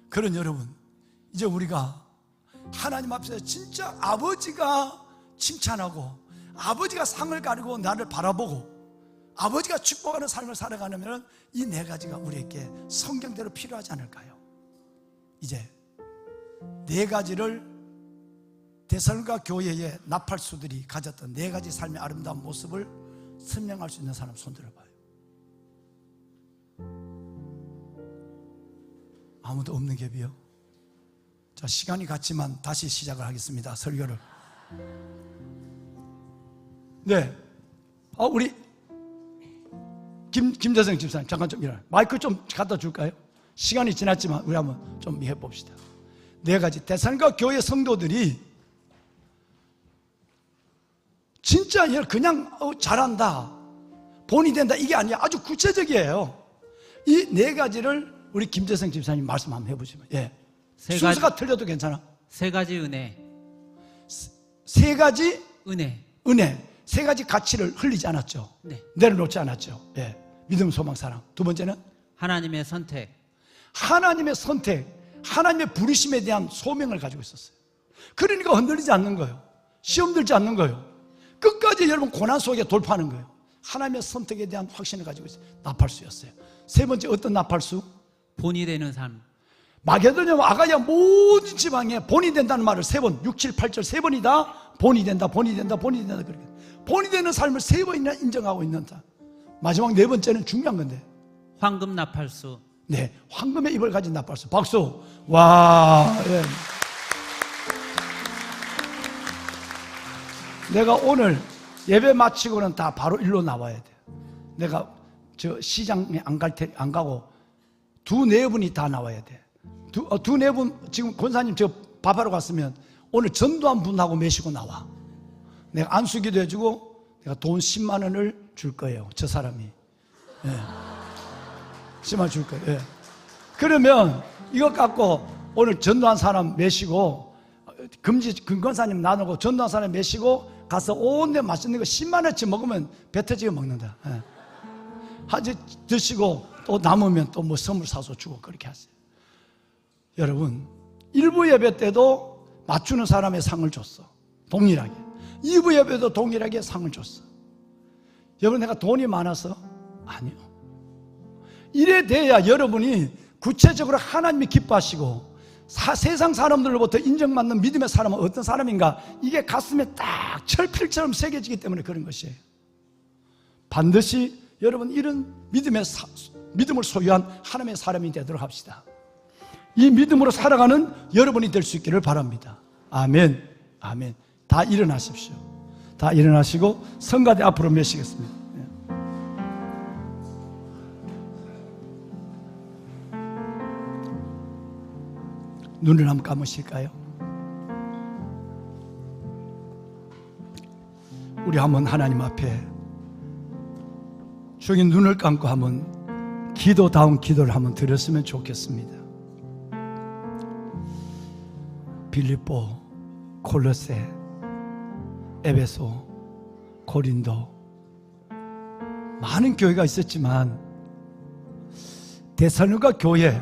그런 여러분, 이제 우리가 하나님 앞에서 진짜 아버지가 칭찬하고 아버지가 상을 가리고 나를 바라보고 아버지가 축복하는 삶을 살아가려면 이 네 가지가 우리에게 성경대로 필요하지 않을까요? 이제 네 가지를 데살로니가 교회의 나팔수들이 가졌던 네 가지 삶의 아름다운 모습을 설명할 수 있는 사람 손 들어봐요. 아무도 없는 갭이요? 자, 시간이 갔지만 다시 시작을 하겠습니다. 설교를. 네. 우리 김재성 집사님 잠깐 좀 일어나요. 마이크 좀 갖다 줄까요? 시간이 지났지만 우리 한번 좀 해봅시다. 네 가지 데살로니가 교회 성도들이 진짜 그냥 잘한다, 본이 된다 이게 아니야. 아주 구체적이에요. 이 네 가지를 우리 김재성 집사님 말씀 한번 해보시면. 예. 순서가 틀려도 괜찮아. 세 가지 은혜. 세 가지 은혜. 세 가지 가치를 흘리지 않았죠. 네. 내려놓지 않았죠. 예. 믿음, 소망, 사랑. 두 번째는 하나님의 선택. 하나님의 선택, 하나님의 부르심에 대한 소명을 가지고 있었어요. 그러니까 흔들리지 않는 거예요. 시험 들지 않는 거예요. 끝까지 여러분 고난 속에 돌파하는 거예요. 하나님의 선택에 대한 확신을 가지고 있어요. 나팔수였어요. 세 번째 어떤 나팔수? 본이 되는 삶. 마게도냐와 아가야 모든 지방에 본이 된다는 말을 세 번, 6, 7, 8절 세 번이다. 본이 된다, 본이 된다, 본이 된다. 그렇게 본이 되는 삶을 세 번이나 인정하고 있는다. 마지막 네 번째는 중요한 건데, 황금 나팔수. 네, 황금의 입을 가진 나팔수. 박수. 와. 예. 내가 오늘 예배 마치고는 다 바로 일로 나와야 돼. 내가 저 시장에 안 가고 두 네 분이 다 나와야 돼. 두 네 분, 지금 권사님 저 밥하러 갔으면 오늘 전도한 분하고 매시고 나와. 내가 안수기도 해주고 내가 돈 10만 원을 줄 거예요. 저 사람이. 예. 10만 원 줄 거예요. 예. 그러면 이것 갖고 오늘 전도한 사람 매시고 금권사님 나누고 전도한 사람 매시고 가서 온데 맛있는 거 10만 원치 먹으면 배 터지게 먹는다. 예. 하지 드시고 또 남으면 또 뭐 선물 사서 주고 그렇게 하세요. 여러분, 1부 예배 때도 맞추는 사람의 상을 줬어. 동일하게. 2부 예배도 동일하게 상을 줬어. 여러분, 내가 돈이 많아서? 아니요. 이래 돼야 여러분이 구체적으로 하나님이 기뻐하시고 세상 사람들로부터 인정받는 믿음의 사람은 어떤 사람인가, 이게 가슴에 딱 철필처럼 새겨지기 때문에 그런 것이에요. 반드시 여러분 이런 믿음을 소유한 하나님의 사람이 되도록 합시다. 이 믿음으로 살아가는 여러분이 될 수 있기를 바랍니다. 아멘. 아멘. 다 일어나십시오. 다 일어나시고 성가대 앞으로 모시겠습니다. 눈을 한번 감으실까요? 우리 한번 하나님 앞에 저기 눈을 감고 한번 기도다운 기도를 한번 드렸으면 좋겠습니다. 빌립보, 콜로새, 에베소, 고린도 많은 교회가 있었지만 데살로니가 교회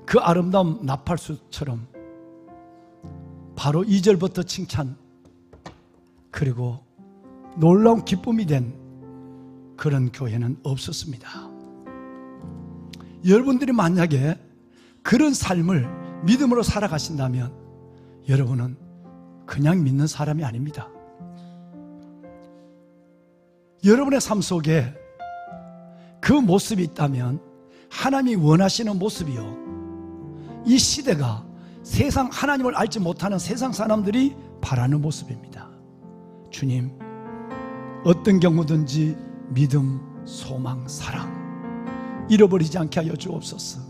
그 아름다운 나팔수처럼 바로 2절부터 칭찬 그리고 놀라운 기쁨이 된 그런 교회는 없었습니다. 여러분들이 만약에 그런 삶을 믿음으로 살아가신다면 여러분은 그냥 믿는 사람이 아닙니다. 여러분의 삶 속에 그 모습이 있다면 하나님이 원하시는 모습이요, 이 시대가 세상 하나님을 알지 못하는 세상 사람들이 바라는 모습입니다. 주님, 어떤 경우든지 믿음, 소망, 사랑 잃어버리지 않게 하여 주옵소서.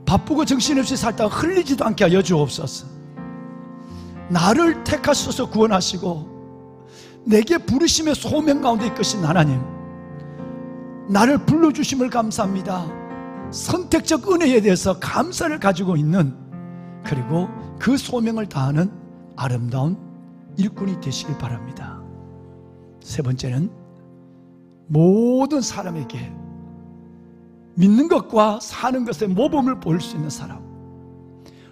바쁘고 정신없이 살다가 흘리지도 않게 하여 주옵소서. 나를 택하셔서 구원하시고 내게 부르심의 소명 가운데 이끄신 하나님, 나를 불러주심을 감사합니다. 선택적 은혜에 대해서 감사를 가지고 있는, 그리고 그 소명을 다하는 아름다운 일꾼이 되시길 바랍니다. 세 번째는 모든 사람에게 믿는 것과 사는 것의 모범을 보일 수 있는 사람,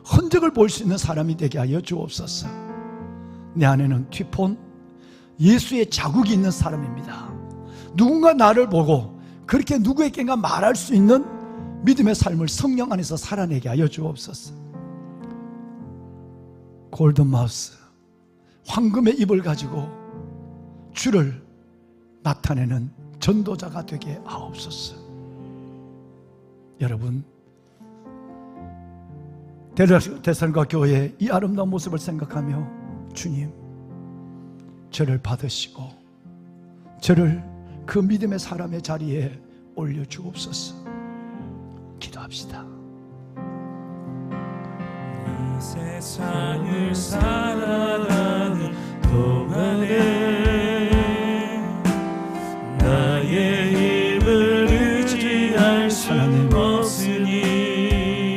흔적을 볼 수 있는 사람이 되게 하여 주옵소서. 내 안에는 튀폰, 예수의 자국이 있는 사람입니다. 누군가 나를 보고 그렇게 누구에게가 말할 수 있는 믿음의 삶을 성령 안에서 살아내게 하여 주옵소서. 골든마우스, 황금의 입을 가지고 주를 나타내는 전도자가 되게 하옵소서. 여러분, 데살로니가 교회의 이 아름다운 모습을 생각하며 주님, 저를 받으시고 저를 그 믿음의 사람의 자리에 올려주옵소서. 기도합시다. 이 세상을 살아가는 동안에 나의 힘을 의지할 수 없으니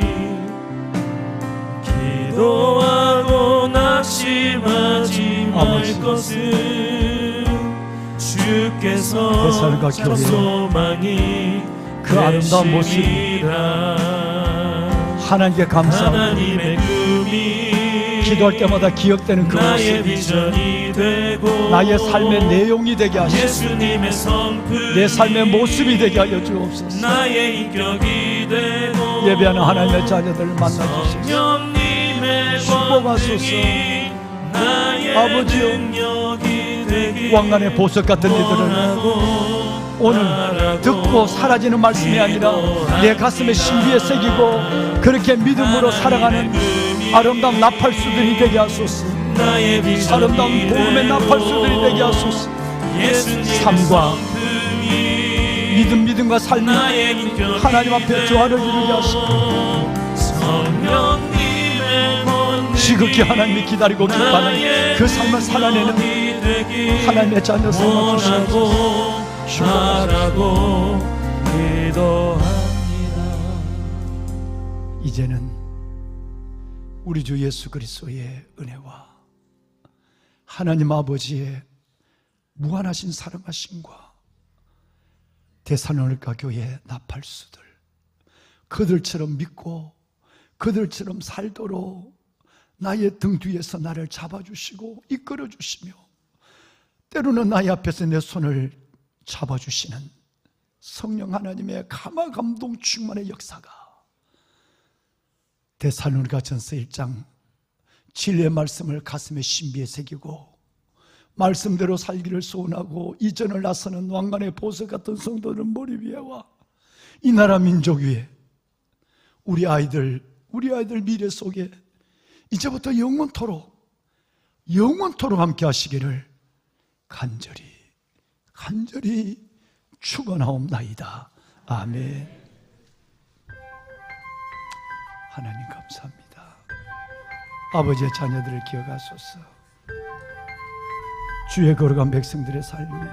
기도하고 낙심하지 말 것은 주께서 데살로니가 교회 소망이 그 아름다운 모습 하나님께 감사하고 하나님의 꿈이 기도할 때마다 기억되는 그 나의 모습, 비전이 되고 나의 삶의 내용이 되게 하시고 예수님의 성품이 내 삶의 모습이 되게 하여 주옵소서. 나의 인격이 되고 예배하는 하나님의 자녀들을 만나주시옵소서. 성령님의 축복하소서. 권능이 나의 아버지여, 능력이 되길 왕관의 보석 같은 이들을 오늘 듣고 사라지는 말씀이 아니라 내 가슴에 신비에 새기고 그렇게 믿음으로 살아가는 아름다운 나팔수들이 되게 하소서. 아름다운 복음의 나팔수들이 되게 하소서. 삶과 믿음과 삶이 하나님 앞에 조화를 이루게 하시고 지극히 하나님이 기다리고 기뻐하는 그 삶을 살아내는 하나님의 자녀 삼아 주시옵소서. 하라고 기도합니다. 이제는 우리 주 예수 그리스도의 은혜와 하나님 아버지의 무한하신 사랑하심과 데살로니가 교회의 나팔수들, 그들처럼 믿고 그들처럼 살도록 나의 등 뒤에서 나를 잡아주시고 이끌어주시며 때로는 나의 앞에서 내 손을 잡아주시는 성령 하나님의 감화 감동 충만의 역사가 데살로니가 전서 1장 진리의 말씀을 가슴에 신비에 새기고 말씀대로 살기를 소원하고 이전을 나서는 왕관의 보석 같은 성도들 머리 위에와 이 나라 민족 위에 우리 아이들 미래 속에 이제부터 영원토록 함께 하시기를 간절히 축원하옵나이다. 아멘. 하나님 감사합니다. 아버지의 자녀들을 기억하소서. 주의 거룩한 백성들의 삶에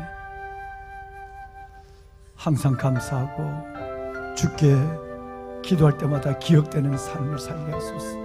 항상 감사하고 주께 기도할 때마다 기억되는 삶을 살게 하소서.